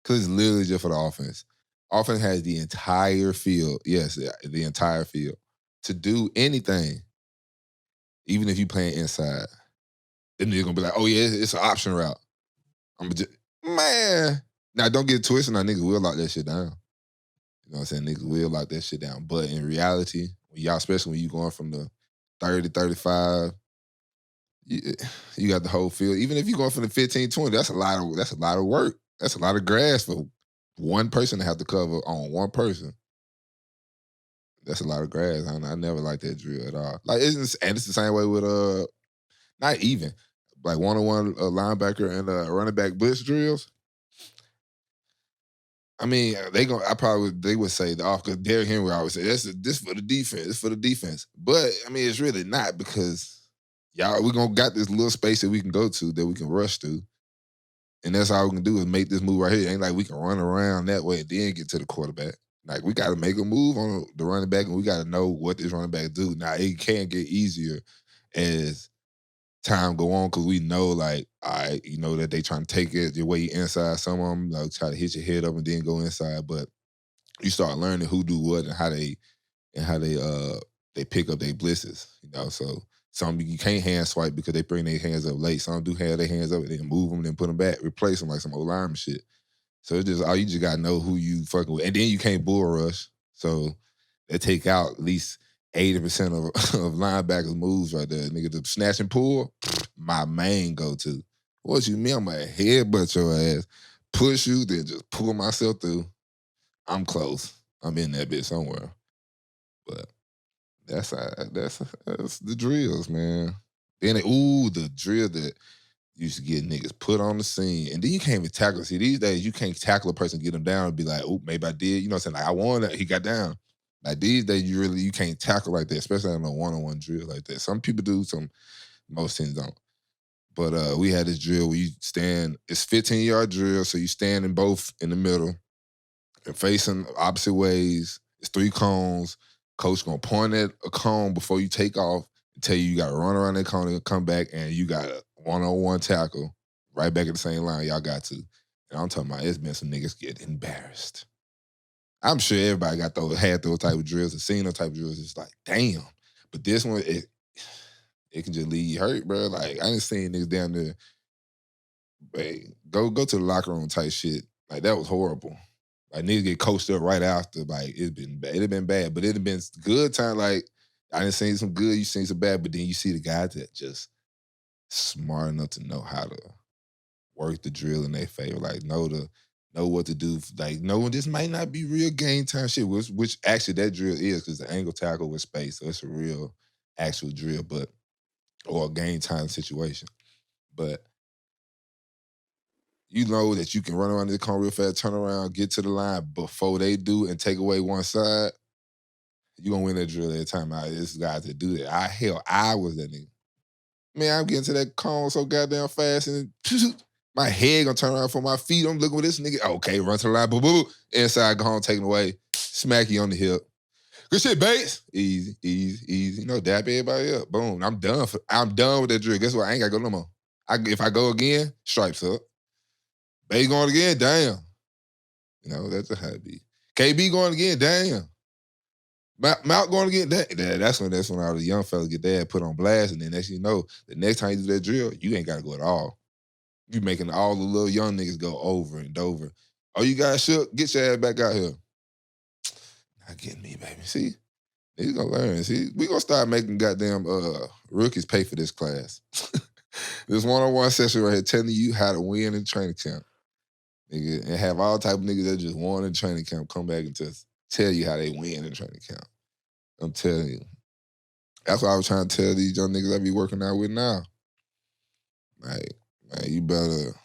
S1: Cause it's literally just for the offense. Offense has the entire field, yes, the entire field, to do anything. Even if you playing inside. Then they're gonna be like, oh yeah, it's an option route. Man. Now don't get it twisted, now niggas will lock that shit down. You know what I'm saying? Niggas will lock that shit down. But in reality, especially when you going from the 30, 35, you got the whole field. Even if you going from the 15, 20, that's a lot of work. That's a lot of grass for one person to have to cover on one person. That's a lot of grass. I never liked that drill at all. Like it's the same way with not even like one-on-one linebacker and running back blitz drills. I mean, they would say the off because Derrick Henry always say this for the defense. It's for the defense. But I mean, it's really not because we gonna got this little space that we can go to that we can rush to. And that's all we can do is make this move right here. It ain't like we can run around that way and then get to the quarterback. Like we gotta make a move on the running back and we gotta know what this running back do. Now it can get easier as time go on because we know, like, all right, you know that they trying to take it your way inside. Some of them like try to hit your head up and then go inside, but you start learning who do what and how they pick up their blitzes. You know, so some you can't hand swipe because they bring their hands up late. Some do have their hands up and then move them, then put them back, replace them like some old lineman shit. So it's just you just gotta know who you fucking with, and then you can't bull rush. So they take out at least 80% of linebackers' moves right there. Nigga, the snatch and pull, my main go-to. What you mean? I'm going to headbutt your ass, push you, then just pull myself through. I'm close. I'm in that bitch somewhere. But that's the drills, man. Then the drill that used to get niggas put on the scene. And then you can't even tackle. See, these days, you can't tackle a person, get them down, and be like, oh, maybe I did. You know what I'm saying? Like, I won that. He got down. Like, these days, you can't tackle like that, especially on a one-on-one drill like that. Some people do, most teams don't. But we had this drill where you stand, it's 15-yard drill, so you stand in both in the middle and facing opposite ways. It's 3 cones. Coach gonna point at a cone before you take off and tell you got to run around that cone and come back, and you got a one-on-one tackle right back at the same line. Y'all got to. And I'm talking about it's been some niggas get embarrassed. I'm sure everybody had those type of drills and seen those type of drills. It's like, damn. But this one, it can just leave you hurt, bro. Like, I ain't seen niggas down there. Hey, go to the locker room type shit. Like, that was horrible. Like, niggas get coached up right after. Like, it'd been bad. It'd been bad. But it'd been good time. Like, I done seen some good, you seen some bad, but then you see the guys that just smart enough to know how to work the drill in their favor. Like, know what to do. Like, no, this might not be real game time shit, which actually that drill is because the angle tackle with space. So it's a real actual drill, or a game time situation. But you know that you can run around the corner real fast, turn around, get to the line before they do, and take away one side, you're going to win that drill every time. This guys that do that. I was that nigga. Man, I'm getting to that cone so goddamn fast, and my head gonna turn around for my feet. I'm looking with this nigga. Okay, run to the line, boo boo. Inside, go home, taking away, smack you on the hip. Good shit, Bates. Easy. You know, dap everybody up. Boom. I'm done with that drill. Guess what? I ain't gotta go no more. If I go again, stripes up. Bates going again, damn. You know, that's how it be. KB going again, damn. Mount going again, that's when all the young fellas get their put on blast, and then next thing you know, the next time you do that drill, you ain't gotta go at all. You making all the little young niggas go over and over. Oh, you guys shook? Get your ass back out here. Not getting me, baby. See? Niggas gonna learn. See? We gonna start making goddamn rookies pay for this class. This one-on-one session right here telling you how to win in training camp. Nigga, and have all type of niggas that just won in training camp come back and just tell you how they win in training camp. I'm telling you. That's what I was trying to tell these young niggas I be working out with now. Like, man, you better,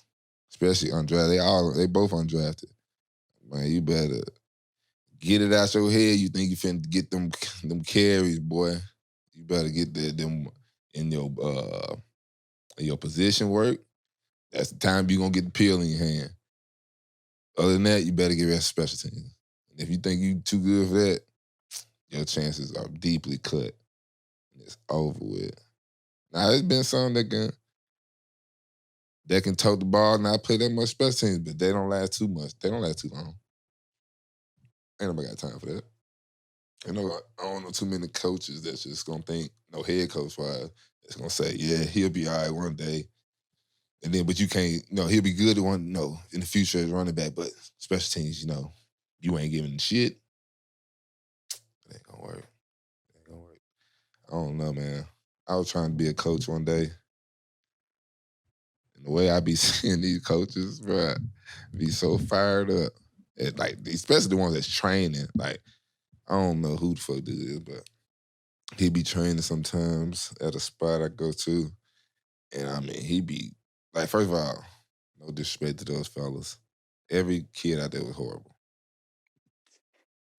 S1: especially undrafted. They both undrafted. Man, you better get it out your head. You think you finna get them carries, boy. You better get them in your position work. That's the time you gonna get the pill in your hand. Other than that, you better get rest of special teams. And if you think you too good for that, your chances are deeply cut. And it's over with. Now, there's been some that can tote the ball and not play that much special teams, but they don't last too much. They don't last too long. Ain't nobody got time for that. I don't know too many coaches that's just gonna think, no head coach wise, that's gonna say, yeah, he'll be all right one day. And then, but you can't, he'll be good in the future as running back, but special teams, you ain't giving shit. It ain't gonna work. I don't know, man. I was trying to be a coach one day. And the way I be seeing these coaches, bro, be so fired up. Especially the ones that's training. Like, I don't know who the fuck do this, but he be training sometimes at a spot I go to. And I mean, he be, like, first of all, no disrespect to those fellas. Every kid out there was horrible.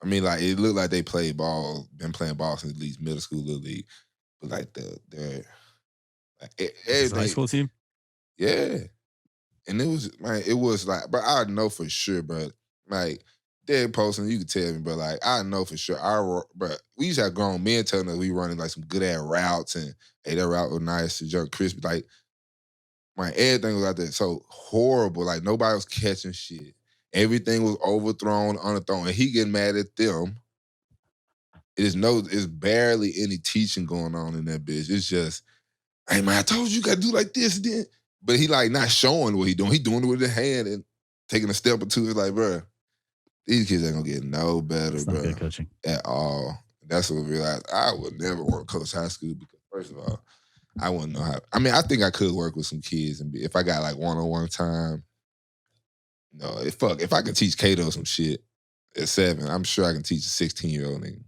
S1: I mean, like, it looked like they played ball, been playing ball since at least middle school, little league. But like
S2: His high school team?
S1: Yeah. And it was like, but I know for sure, bro. Like, they're posting, you can tell me, but like, I know for sure. We used to have grown men telling us we running like some good ass routes and hey, that route was nice, jump crispy. Like, everything was out there so horrible. Like, nobody was catching shit. Everything was overthrown, underthrown, and he getting mad at them. It's barely any teaching going on in that bitch. It's just, hey man, I told you gotta do like this then. But he like not showing what he doing. He doing it with his hand and taking a step or two. It's like, bro, these kids ain't gonna get no better, bro.
S2: Good coaching.
S1: At all. That's what we realized. I would never want to coach high school because first of all, I wouldn't know how. I mean, I think I could work with some kids and if I got like one-on-one time. If I can teach Kato some shit at 7, I'm sure I can teach a 16-year-old nigga.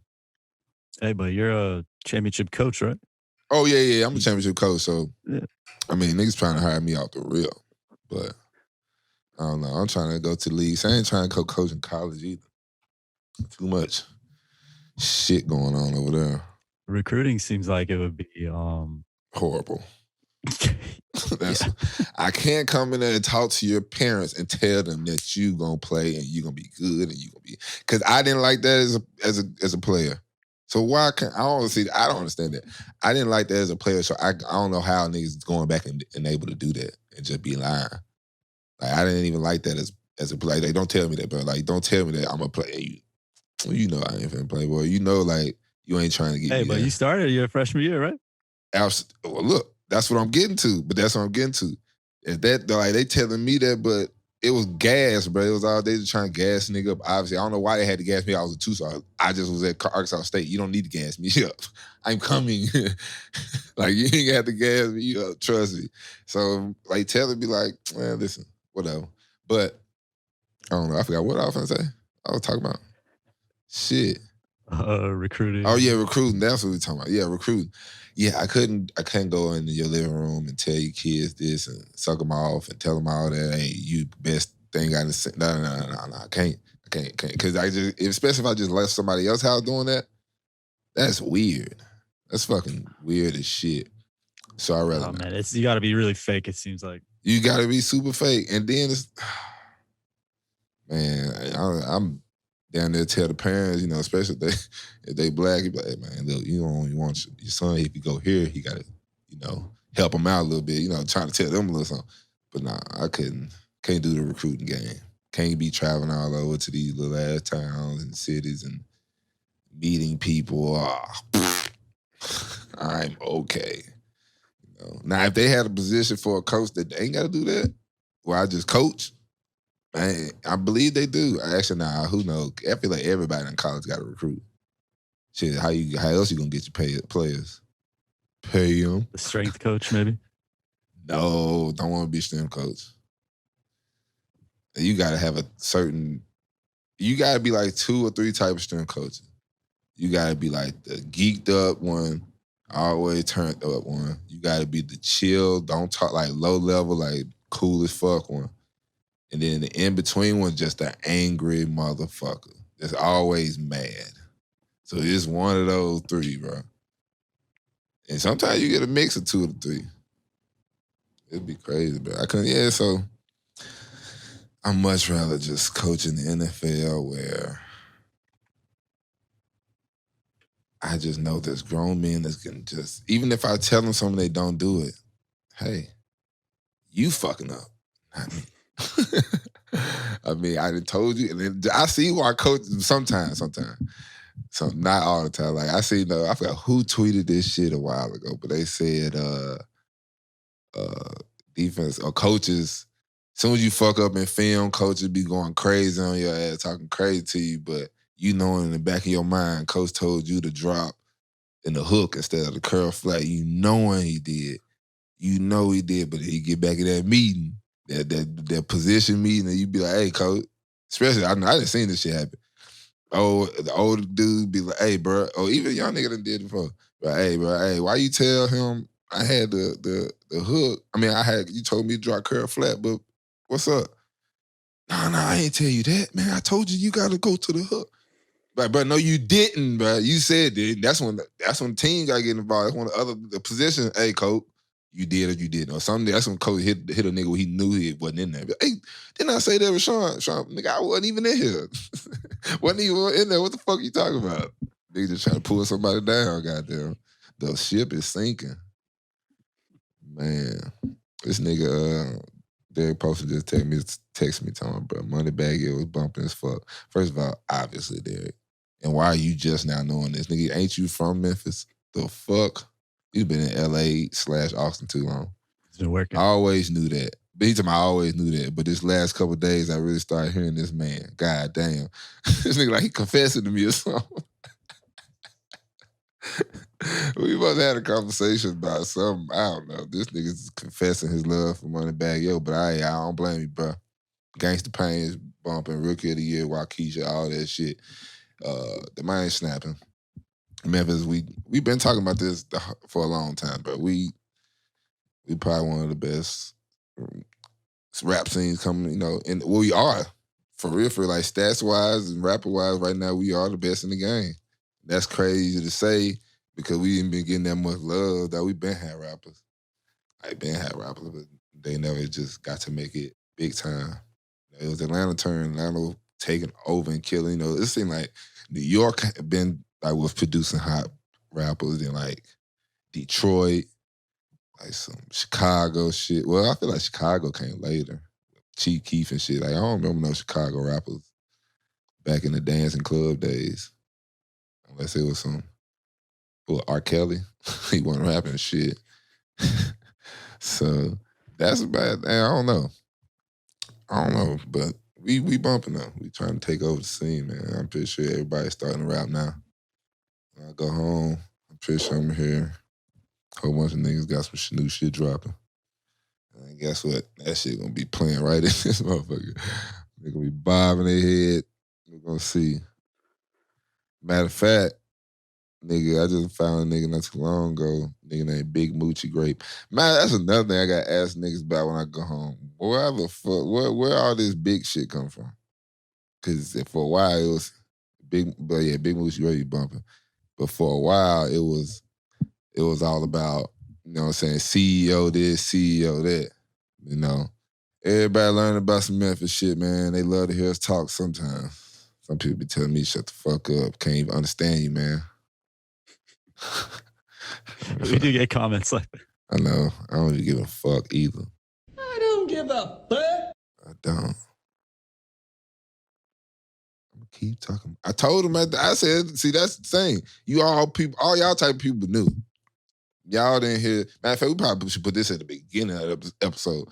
S2: Hey, but you're a championship coach, right?
S1: Oh, yeah. I'm a championship coach, so, yeah. I mean, niggas trying to hire me out the real, but I don't know. I'm trying to go to the league. So I ain't trying to go coach in college either. Too much shit going on over there.
S2: Recruiting seems like it would be
S1: horrible. I can't come in there and talk to your parents and tell them that you gonna play and you gonna be good and you gonna be, because I didn't like that as a player. So why can't I don't understand that. I didn't like that as a player, so I don't know how niggas going back and able to do that and just be lying. Like, I didn't even like that as a player. Like, don't tell me that, bro. Like, don't tell me that I'm gonna play. You know I ain't finna play, boy. You know, like, you ain't trying to get me.
S2: Hey, but you started your freshman year, right?
S1: Well, look, that's what I'm getting to. But that's what I'm getting to. Is that like they telling me that, but it was gas, bro. It was all they just trying to gas nigga up. Obviously, I don't know why they had to gas me. I was a 2-star. I just was at Arkansas State. You don't need to gas me up. I'm coming. Like, you ain't got to gas me up. Trust me. So, like, telling me, like, well, listen, whatever. But I don't know. I forgot what I was gonna say. I was talking about shit.
S2: Recruiting.
S1: Oh yeah, recruiting. That's what we're talking about. Yeah, recruiting. Yeah, I can't go into your living room and tell your kids this and suck them off and tell them all that. Hey, you best thing I done. No. I can't. Because especially if I just left somebody else's house doing that, that's weird. That's fucking weird as shit. So I rather
S2: Oh
S1: not.
S2: man, you got to be really fake. It seems like
S1: You got to be super fake, and then it's man. I'm down there tell the parents, especially if they black, you be like, hey man, look, you want your son, if you go here, he got to, help him out a little bit, trying to tell them a little something. But nah, I can't do the recruiting game. Can't be traveling all over to these little ass towns and cities and meeting people. I'm okay. Now, if they had a position for a coach that they ain't got to do that, where I just coach, I believe they do. Actually, nah, who knows? I feel like everybody in college got to recruit. Shit, how else you gonna get your players? Pay them.
S2: the strength coach, maybe.
S1: No, don't want to be a strength coach. You got to have you got to be like 2 or 3 type of strength coaches. You got to be like the geeked up one, always turned up one. You got to be the chill, don't talk like low level, like cool as fuck one. And then the in between one, just an angry motherfucker that's always mad. So it's one of those 3, bro. And sometimes you get a mix of 2 of the 3. It'd be crazy, but I couldn't. So I'd much rather just coach in the NFL where I just know there's grown men that's gonna just, even if I tell them something they don't do it, hey, you fucking up, not me. I mean, I done told you, and then I see why coach sometimes. So not all the time. Like I see, I forgot who tweeted this shit a while ago, but they said defense or coaches, as soon as you fuck up in film, coaches be going crazy on your ass, talking crazy to you, but you know in the back of your mind, coach told you to drop in the hook instead of the curl flat. You knowing he did. You know he did, but he get back in that meeting, that position meeting, and you be like, hey, coach, especially, I done seen this shit happen. Oh, the older dude be like, hey, bro, or even young nigga done did it before. But hey, bro, hey, why you tell him I had the hook? I mean, you told me to drop curl flat, but what's up? No, I ain't tell you that, man. I told you got to go to the hook. But no, you didn't, bro. You said that. That's when the team got to get involved. That's when the position, hey, coach, you did or you didn't. Or something. That's when coach hit a nigga where he knew he wasn't in there. But, hey, didn't I say that with Sean? Sean, nigga, I wasn't even in here. Wasn't even in there. What the fuck you talking about? They just trying to pull somebody down, goddamn. The ship is sinking. Man, this nigga, Derek Poster just text me telling me, bro, Moneybag it was bumping as fuck. First of all, obviously, Derek. And why are you just now knowing this? Nigga, ain't you from Memphis? The fuck? You've been in LA/Austin too long.
S2: It's been working.
S1: I always knew that. But I always knew that. But this last couple of days, I really started hearing this man. God damn. This nigga like he confessing to me or something. We must have had a conversation about something. I don't know. This nigga's confessing his love for Moneybag Yo, but I don't blame you, bro. Gangsta Pain is bumping, Rookie of the Year, Waukesha, all that shit. The mind snapping. Memphis, we've been talking about this for a long time, but we probably one of the best rap scenes coming, and we are. For real, like stats wise and rapper wise, right now we are the best in the game. That's crazy to say because we ain't been getting that much love that we been had rappers. But they never just got to make it big time. It was Atlanta turn, Atlanta taking over and killing. It seemed like New York been was producing hot rappers and like Detroit, like some Chicago shit. Well, I feel like Chicago came later. Chief Keef and shit. Like I don't remember no Chicago rappers back in the dancing club days. Unless it was some R. Kelly. He wasn't rapping shit. So that's about I don't know. But we bumping up. We trying to take over the scene, man. I'm pretty sure everybody's starting to rap now. When I go home, I'm pretty sure I'm here. A whole bunch of niggas got some new shit dropping. And guess what? That shit gonna be playing right in this motherfucker. They gonna be bobbing their head. We're gonna see. Matter of fact, nigga, I just found a nigga not too long ago. Nigga named Big Moochie Grape. Man, that's another thing I got to ask niggas about when I go home. Where the fuck, where all this big shit come from? Because for a while it was big, but yeah, Big Moochie Grape bumping. But for a while it was all about, you know what I'm saying, CEO this, CEO that. You know, everybody learning about some Memphis shit, man. They love to hear us talk sometimes. Some people be telling me, shut the fuck up. Can't even understand you, man.
S2: We do get comments like that.
S1: I know. I don't even give a fuck either.
S3: I don't give a fuck.
S1: I don't. I'm gonna keep talking. I told him, I said, see, that's the thing. You all y'all type of people knew. Y'all didn't hear. Matter of fact, we probably should put this at the beginning of the episode.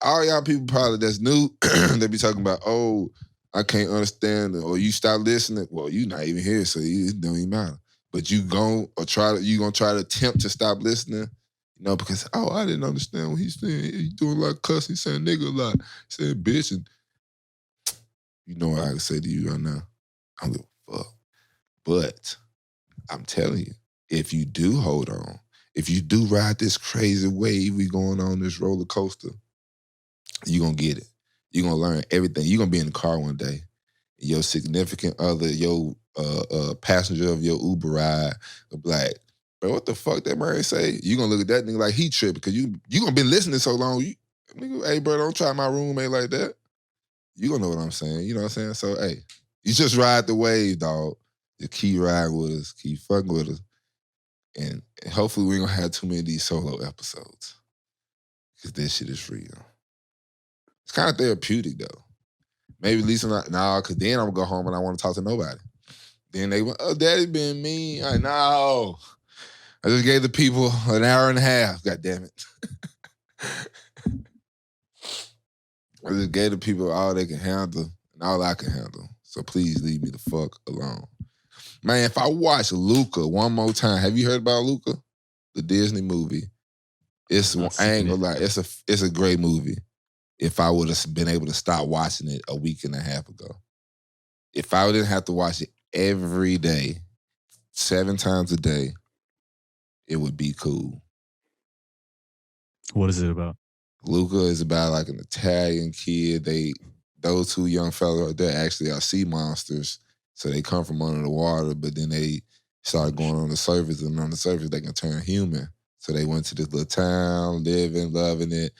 S1: All y'all people probably that's new, they be talking about, oh, I can't understand, or you stop listening. Well, you not even here, so it don't even matter. But you gonna try to attempt to stop listening, you know, because I didn't understand what he's saying. He's doing a lot of cussing, he's saying nigga a lot, he's saying bitch, and you know what I can say to you right now. I don't give a fuck. But I'm telling you, if you do hold on, if you do ride this crazy wave we going on this roller coaster, you're going to get it. You're going to learn everything. You're going to be in the car one day. Your significant other, your passenger of your Uber ride will be like, bro, what the fuck that Murray say? You're going to look at that nigga like he tripping because you going to be listening so long. Nigga, hey, bro, don't try my roommate like that. You going to know what I'm saying. You know what I'm saying? So, hey, you just ride the wave, dog. Just keep riding with us. Keep fucking with us. And hopefully we ain't going to have too many of these solo episodes because that shit is real. It's kind of therapeutic, though. Maybe at least not, because then I'm going to go home and I want to talk to nobody. Then they went, oh, daddy been mean. I know. I just gave the people an hour and a half. God damn it. I just gave the people all they can handle and all I can handle. So please leave me the fuck alone. Man, if I watch Luca one more time, have you heard about Luca? The Disney movie. I ain't gonna lie, it's a great movie. If I would have been able to stop watching it a week and a half ago. If I didn't have to watch it every day, 7 times a day, it would be cool.
S2: What is it about?
S1: Luca is about like an Italian kid. Those 2 young fellas, they actually are sea monsters. So they come from under the water, but then they start going on the surface, and on the surface they can turn human. So they went to this little town, living, loving it.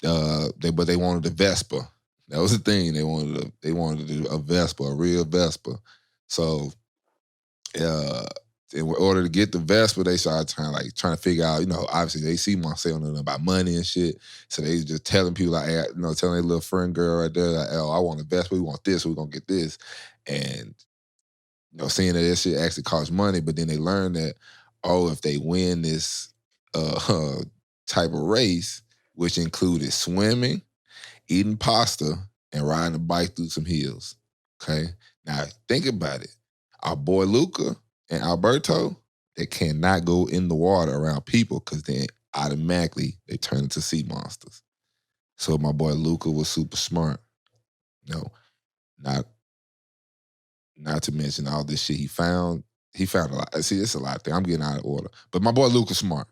S1: But they wanted a Vespa. That was the thing. They wanted a Vespa, a real Vespa. So in order to get the Vespa, they started trying to figure out, you know, obviously they see Marcel and about money and shit. So they just telling people like, you know, telling their little friend girl right there, like, oh, I want a Vespa, we want this, we're gonna get this. And, you know, seeing that shit actually costs money, but then they learn that, oh, if they win this type of race, which included swimming, eating pasta, and riding a bike through some hills. Okay? Now, think about it. Our boy Luca and Alberto, they cannot go in the water around people because then automatically they turn into sea monsters. So my boy Luca was super smart. No, not to mention all this shit he found. He found a lot. See, it's a lot of things. I'm getting out of order. But my boy Luca's smart.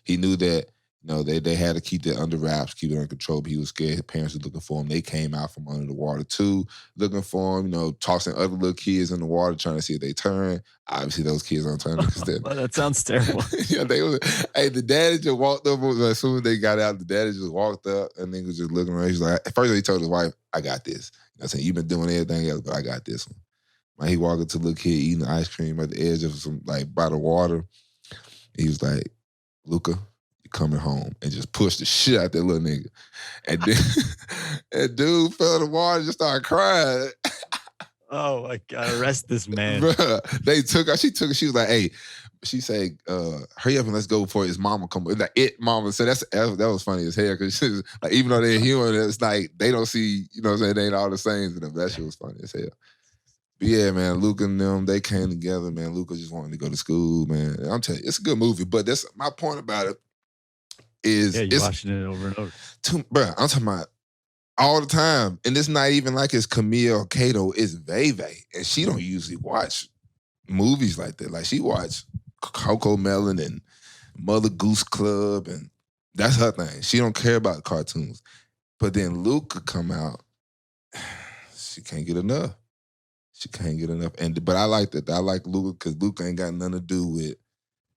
S1: He knew that, you know, they had to keep that under wraps, keep it under control, but he was scared. His parents were looking for him. They came out from under the water too, looking for him, you know, tossing other little kids in the water, trying to see if they turn. Obviously, those kids aren't turning.
S2: Well, that sounds terrible.
S1: Yeah, the daddy just walked up. As soon as they got out, the daddy just walked up and then was just looking around. He's like, at first he told his wife, I got this. You know what I'm saying? You've been doing everything else, but I got this one. Man, he walked up to the little kid eating ice cream at the edge of some, like, bottled water. He was like, Luca, you coming home, and just pushed the shit out that little nigga. And then that dude fell in the water and just started crying.
S2: Oh my God, arrest this man.
S1: Bruh, they took her, she was like, hey, she said, hurry up and let's go before his mama come. Like mama said, that was funny as hell, because like, even though they're human, it's like they don't see, you know what I'm saying, they ain't all the same to them. That shit was funny as hell. But yeah, man, Luca and them, they came together, man. Luca just wanted to go to school, man. I'm telling you, it's a good movie, but that's my point about it is...
S2: Yeah, you're watching it over and over.
S1: Bro, I'm talking about all the time. And it's not even like it's Camille or Kato, it's Veve. And she don't usually watch movies like that. Like she watch Coco Melon and Mother Goose Club, and that's her thing. She don't care about cartoons. But then Luke could come out, she can't get enough. She can't get enough. But I like that. I like Luke because Luke ain't got nothing to do with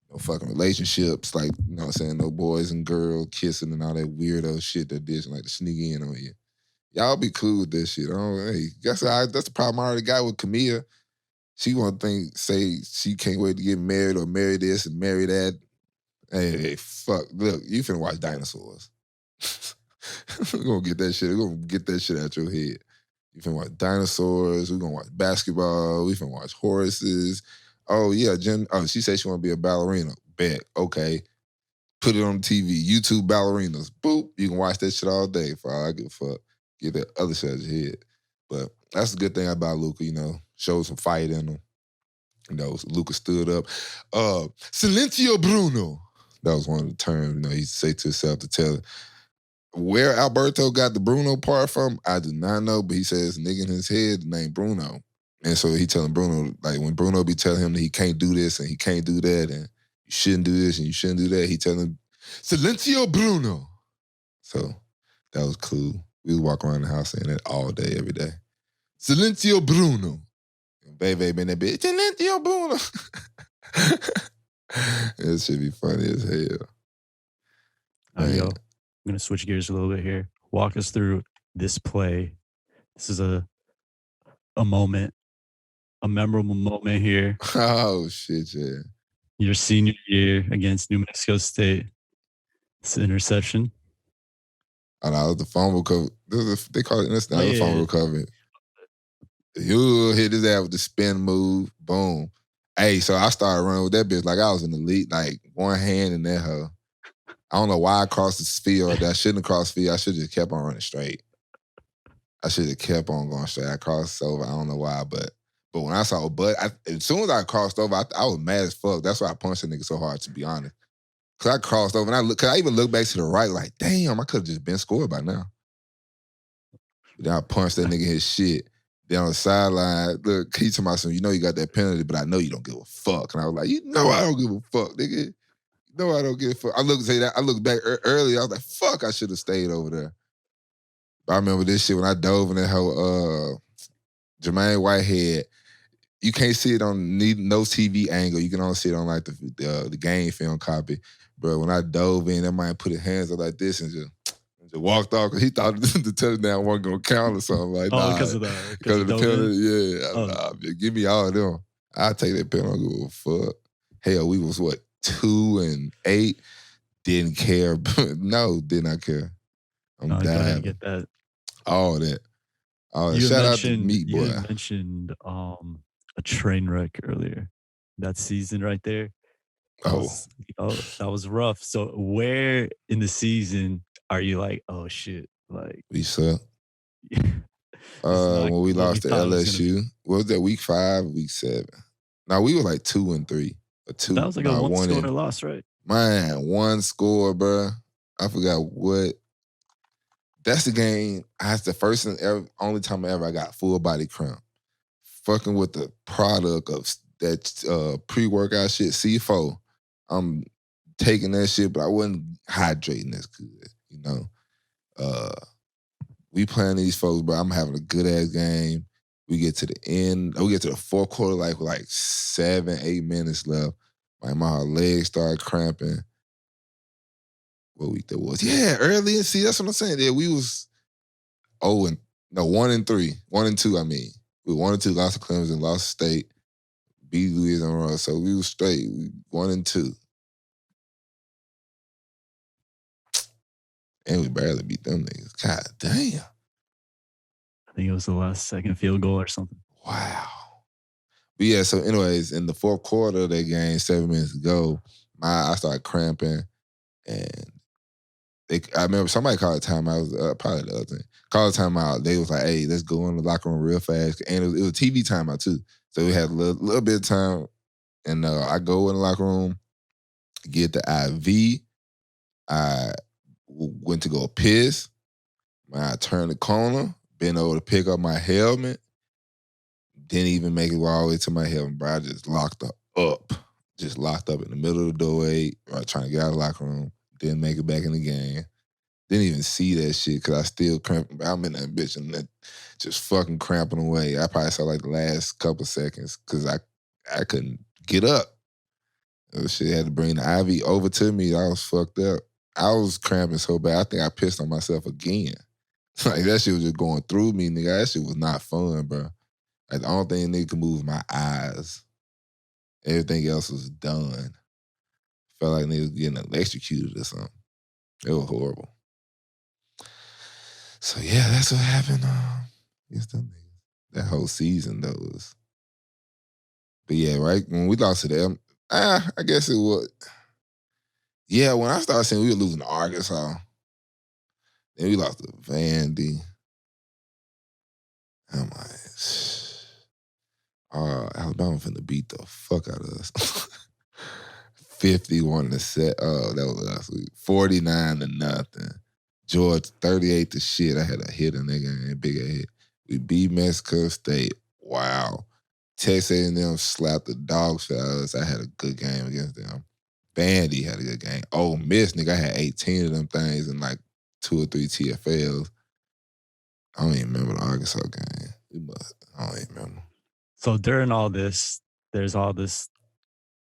S1: no fucking relationships, like, you know what I'm saying, no boys and girls kissing and all that weirdo shit that dish like to sneak in on you. Y'all be cool with that shit. That's the problem I already got with Camille. She want to say she can't wait to get married or marry this and marry that. Hey, fuck. Look, you finna watch dinosaurs. We're gonna get that shit. We're gonna get that shit out your head. You finna watch dinosaurs. We're gonna watch basketball. We finna watch horses. Oh, yeah, Jen. Oh, she said she want to be a ballerina. Bet. Okay. Put it on TV. YouTube ballerinas. Boop. You can watch that shit all day for all I give a fuck. Get that other shit out your head. But that's the good thing about Luka, you know. Shows some fight in him. You know, Luka stood up. Silencio Bruno. That was one of the terms, you know, he say to himself to tell where Alberto got the Bruno part from. I do not know, but he says nigga in his head named Bruno. And so he telling Bruno, like when Bruno be telling him that he can't do this and he can't do that and you shouldn't do this and you shouldn't do that, he telling him, Silencio Bruno. So that was cool. We would walk around the house saying that all day, every day. Silencio Bruno. And Bebe been that bitch, Silencio Bruno. It should be funny as hell.
S2: Yo, I'm going to switch gears a little bit here. Walk us through this play. This is a moment, a memorable moment here.
S1: Oh, shit, yeah.
S2: Your senior year against New Mexico State. It's an interception.
S1: I know, the fumble recovery. They call it the fumble recovery. You hit his ass with the spin move. Boom. Hey, so I started running with that bitch like I was in the league, like one hand in that hoe. I don't know why I crossed the field. I shouldn't have crossed the field. I should have just kept on running straight. I should have kept on going straight. I crossed over. I don't know why, but when I saw as soon as I crossed over, I was mad as fuck. That's why I punched the nigga so hard, to be honest. Cause I crossed over and I even looked back to the right, like, damn, I could have just been scored by now. But then I punched that nigga his shit. Then on the sideline, look, he told me, you know you got that penalty, but I know you don't give a fuck. And I was like, you know I don't give a fuck, nigga. No, I don't give a fuck. I looked back early. I was like, fuck, I should have stayed over there. But I remember this shit when I dove in that whole Jermaine Whitehead. You can't see it on no TV angle. You can only see it on like the game film copy. Bro, when I dove in, that man put his hands up like this and just walked off because he thought the touchdown wasn't going to count or something. Like,
S2: because of the
S1: penalty. Yeah, nah, give me all of them. I'll take that penalty. I don't give a fuck. Hell, we was 2-8. Didn't care. No, did not care. I'm dying.
S2: I didn't get that.
S1: All that. Shout out to Meat Boy.
S2: You mentioned a train wreck earlier. That season right there. That was rough. So where in the season are you like, oh shit, like
S1: we suck? When we lost to LSU, what was that? Week 5, week 7? Now we were like 2-3.
S2: That was like a one-score loss, right?
S1: Man, one score, bro. I forgot what. That's the game. That's the first and only time I ever got full body cramp. Fucking with the product of that pre-workout shit, C4. I'm taking that shit, but I wasn't hydrating as good, you know. We playing these folks, bro. I'm having a good-ass game. We get to the end. We get to the fourth quarter, like with 7-8 minutes left. My legs started cramping. What week that was? Yeah, early. See, that's what I'm saying. Yeah, we was 1-3. 1-2, I mean. We 1-2, lost to Clemson, lost to State, beat Louisiana. So we was straight. 1-2. And we barely beat them niggas. God damn.
S2: I think it was the last second field goal or something.
S1: Wow. But yeah, so anyways, in the fourth quarter of that game, 7 minutes ago, I started cramping, and I remember somebody called a timeout. Probably the other thing. Called a timeout. They was like, hey, let's go in the locker room real fast. And it was TV timeout too. So we had a little bit of time. And I go in the locker room, get the IV. I went to go piss. Man, I turned the corner, bent over to pick up my helmet. Didn't even make it all the way to my helmet, bro. I just locked up. Just locked up in the middle of the doorway, right, trying to get out of the locker room. Didn't make it back in the game. Didn't even see that shit because I still cramping. I'm in that bitch and that just fucking cramping away. I probably saw like the last couple seconds because I couldn't get up. Shit had to bring the IV over to me. I was fucked up. I was cramping so bad, I think I pissed on myself again. Like, that shit was just going through me, nigga. That shit was not fun, bro. Like, the only thing nigga could move was my eyes. Everything else was done. Felt like niggas getting electrocuted or something. It was horrible. So, yeah, that's what happened. Against them niggas. That whole season, though, was... But, yeah, right? When we lost to them, I guess it was... Yeah, when I started seeing we were losing to Arkansas, then we lost to Vandy. I'm like, Alabama finna beat the fuck out of us. 51 to set. Oh, that was last week. 49-0. Georgia 38 to shit. I had a hit in that game, big hit. We beat Mexico State. Wow. Texas A&M slapped the dogs out of us. I had a good game against them. Vandy had a good game. Ole Miss, nigga, I had 18 of them things in like 2 or 3 TFLs. I don't even remember the Arkansas game. I don't even remember.
S2: So during all this, there's all this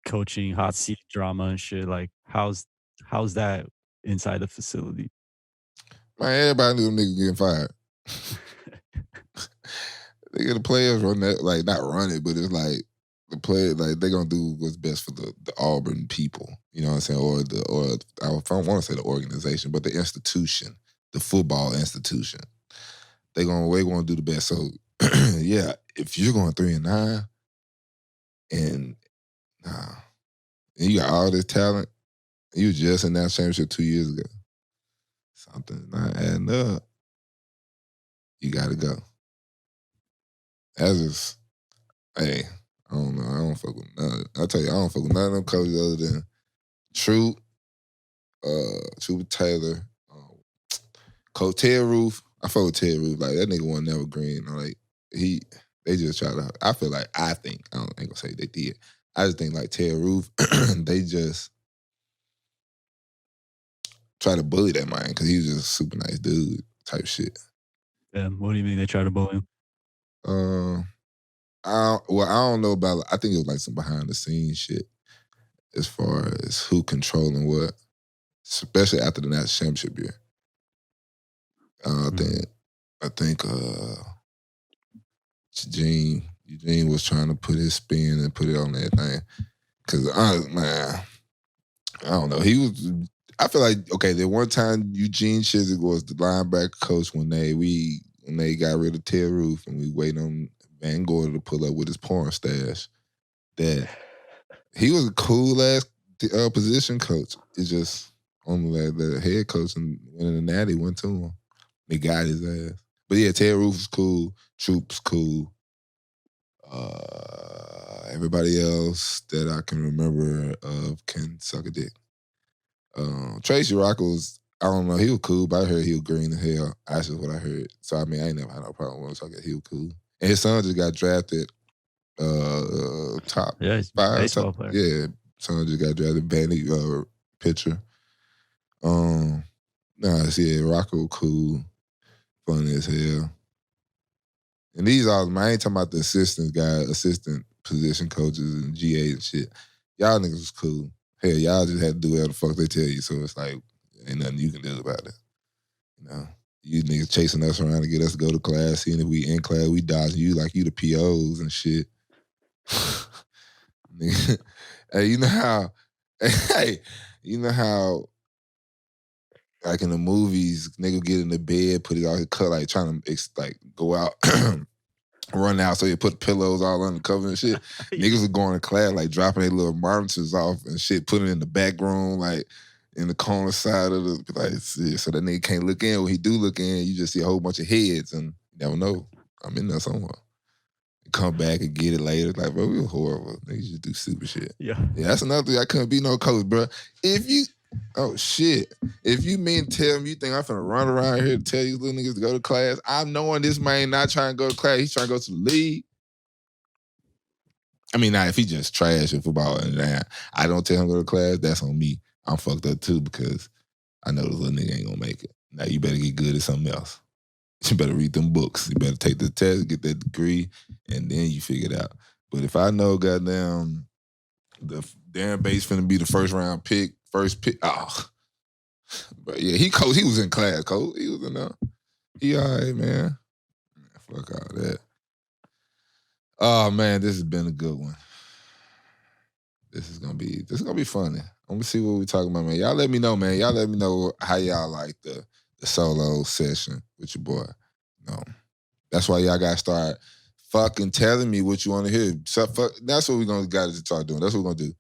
S2: coaching hot seat drama and shit. Like, how's that inside the facility?
S1: Man, everybody knew them niggas getting fired. The players run that, like, not run it, but it's like the players, like, they're gonna do what's best for the Auburn people. You know what I'm saying? Or I don't want to say the organization, but the institution, the football institution. They want to do the best. So, yeah, if you're going 3-9 and you got all this talent, you were just in that championship 2 years ago. Something's not adding up. You got to go. That's just, hey, I don't know. I don't fuck with none. I tell you, I don't fuck with none of them coaches other than Troop Taylor, Coach Ted Roof. I fuck with Ted Roof. Like, that nigga wasn't never green. Like, they just try to, I ain't gonna say they did. I just think like Ted Roof, they just try to bully that man because he was just a super nice dude type shit.
S2: Yeah, what do you mean they try to bully him?
S1: I don't know about, I think it was like some behind the scenes shit as far as who controlling what, especially after the national championship year. I think Eugene was trying to put his spin and put it on that thing. Cause I don't know. I feel like, okay, the one time Eugene Chizik was the linebacker coach when they got rid of Ted Roof and we waited on Van Gorder to pull up with his porn stash, that he was a cool ass position coach. It's just only the head coach and winning the natty went to him. They got his ass. But yeah, Ted Roof was cool. Troop's cool. Everybody else that I can remember of can suck a dick. Tracy Rocco's, I don't know, he was cool, but I heard he was green as hell. That's just what I heard. So, I mean, I ain't never had no problem with him, so I guess he was cool. And his son just got drafted top 5.
S2: Baseball player.
S1: Yeah, son just got drafted, Vandy pitcher. Rocco cool, funny as hell. And these are, I ain't talking about the assistant position coaches and GA and shit. Y'all niggas was cool. Hell, y'all just had to do whatever the fuck they tell you, so it's like, ain't nothing you can do about it. You know? You niggas chasing us around to get us to go to class, seeing if we in class, we dodging you like you the POs and shit. Hey, you know how like in the movies, nigga get in the bed, put it out, cut, like trying to like go out, run out, so you put pillows all under the cover and shit. Niggas are going to class, like dropping their little monitors off and shit, putting it in the back room, like in the corner side of the, like, so that nigga can't look in. When he do look in, you just see a whole bunch of heads and you never know. I'm in there somewhere. Come back and get it later. Like, bro, we were horrible. Niggas just do stupid shit.
S2: Yeah,
S1: that's another thing. I couldn't be no coach, bro. If you Oh, shit. If you mean tell me you think I'm finna run around here to tell these little niggas to go to class, I'm knowing this man not trying to go to class. He's trying to go to the league. I mean, now, if he just trash in football and I don't tell him to go to class, that's on me. I'm fucked up, too, because I know this little nigga ain't gonna make it. Now, you better get good at something else. You better read them books. You better take the test, get that degree, and then you figure it out. But if I know, goddamn, the Daren Bates finna be the first pick, but yeah, he was in class, coach. He was in there. He all right, man. Fuck all that. Oh man, this has been a good one. This is gonna be funny. I'm gonna see what we talking about, man. Y'all let me know, man. Y'all let me know how y'all like the solo session with your boy. No. That's why y'all gotta start fucking telling me what you want to hear. So that's what we're gonna gotta start doing. That's what we're gonna do.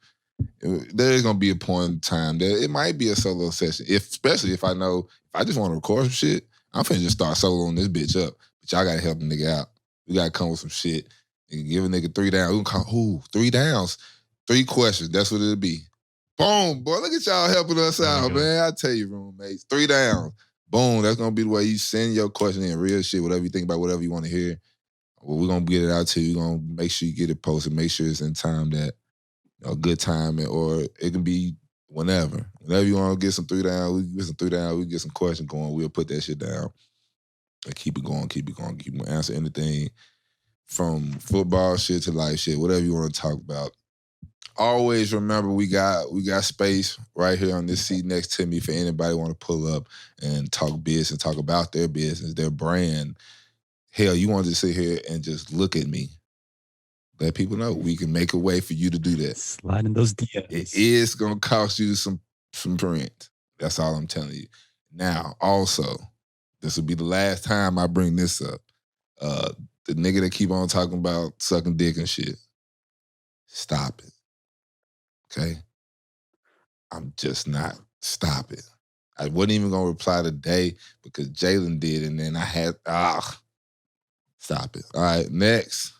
S1: There is gonna be a point in time that it might be a solo session. Especially if I know if I just want to record some shit, I'm finna just start soloing this bitch up. But y'all gotta help a nigga out. We gotta come with some shit and give a nigga 3 downs. We can call 3 downs, 3 questions. That's what it'll be. Boom, boy. Look at y'all helping us out, man. I tell you, roommates, 3 downs. Boom. That's gonna be the way you send your question in, real shit, whatever you think about, whatever you want to hear. Well, we're gonna get it out to you. We're gonna make sure you get it posted. Make sure it's in time that a good time, or it can be whenever. Whenever you want to get some 3 downs, we can get some 3 downs, we can get some questions going, we'll put that shit down and keep it going, keep it answer anything from football shit to life shit, whatever you want to talk about. Always remember we got space right here on this seat next to me for anybody want to pull up and talk business, talk about their business, their brand. Hell, you want to sit here and just look at me. Let people know we can make a way for you to do that.
S2: Slide in those DMs.
S1: It is going to cost you some rent. That's all I'm telling you. Now, also, this will be the last time I bring this up. The nigga that keep on talking about sucking dick and shit, stop it. Okay? I'm just not. Stop it. I wasn't even going to reply today because Jalen did, and then I had, stop it. All right, next.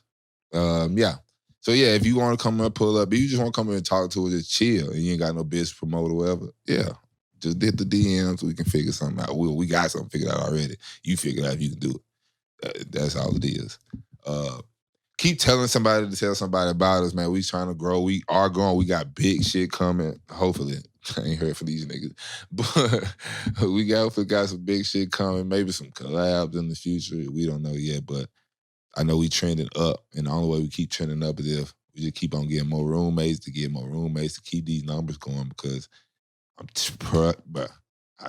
S1: Yeah. So yeah, if you want to come up, pull up, if you just want to come in and talk to us, just chill, and you ain't got no business promote or whatever, yeah. Just hit the DMs, we can figure something out. We got something figured out already. You figure it out if you can do it. That's all it is. Keep telling somebody to tell somebody about us, man. We trying to grow. We are growing. We got big shit coming. Hopefully. I ain't heard from these niggas. But we got some big shit coming. Maybe some collabs in the future. We don't know yet, but I know we trending up, and the only way we keep trending up is if we just keep on getting more roommates to keep these numbers going, because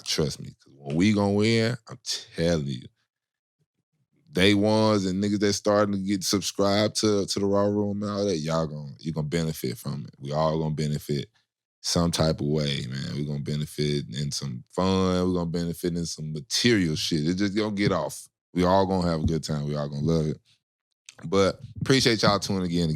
S1: trust me, because when we gonna win, I'm telling you, day ones and niggas that starting to get subscribed to the Raw Room and all that, you're gonna benefit from it. We all gonna benefit some type of way, man. We're gonna benefit in some fun. We're gonna benefit in some material shit. It's just gonna get off. We all gonna have a good time. We all gonna love it. But appreciate y'all tuning again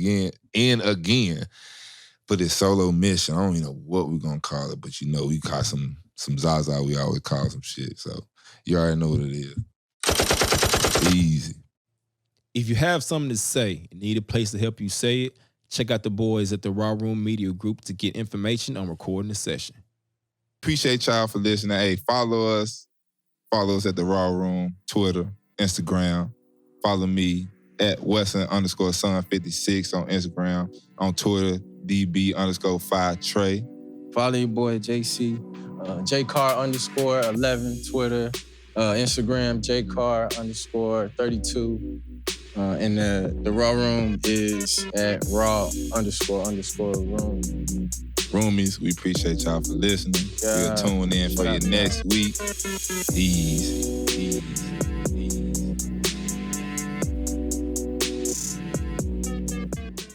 S1: for this solo mission. I don't even know what we're gonna call it, but we call some Zaza. We always call some shit. So you already know what it is. Easy.
S4: If you have something to say and need a place to help you say it, check out the boys at the Raw Room Media Group to get information on recording the session.
S1: Appreciate y'all for listening. Hey, follow us. Follow us at the Raw Room, Twitter, Instagram. Follow me at Wesson_son56 on Instagram. On Twitter, DB_5Trey.
S5: Follow your boy JC, JCar_11, Twitter, Instagram, JCar_32. And the Raw Room is at Raw__room.
S1: Roomies, we appreciate y'all for listening. We'll tune in for you next week. Easy.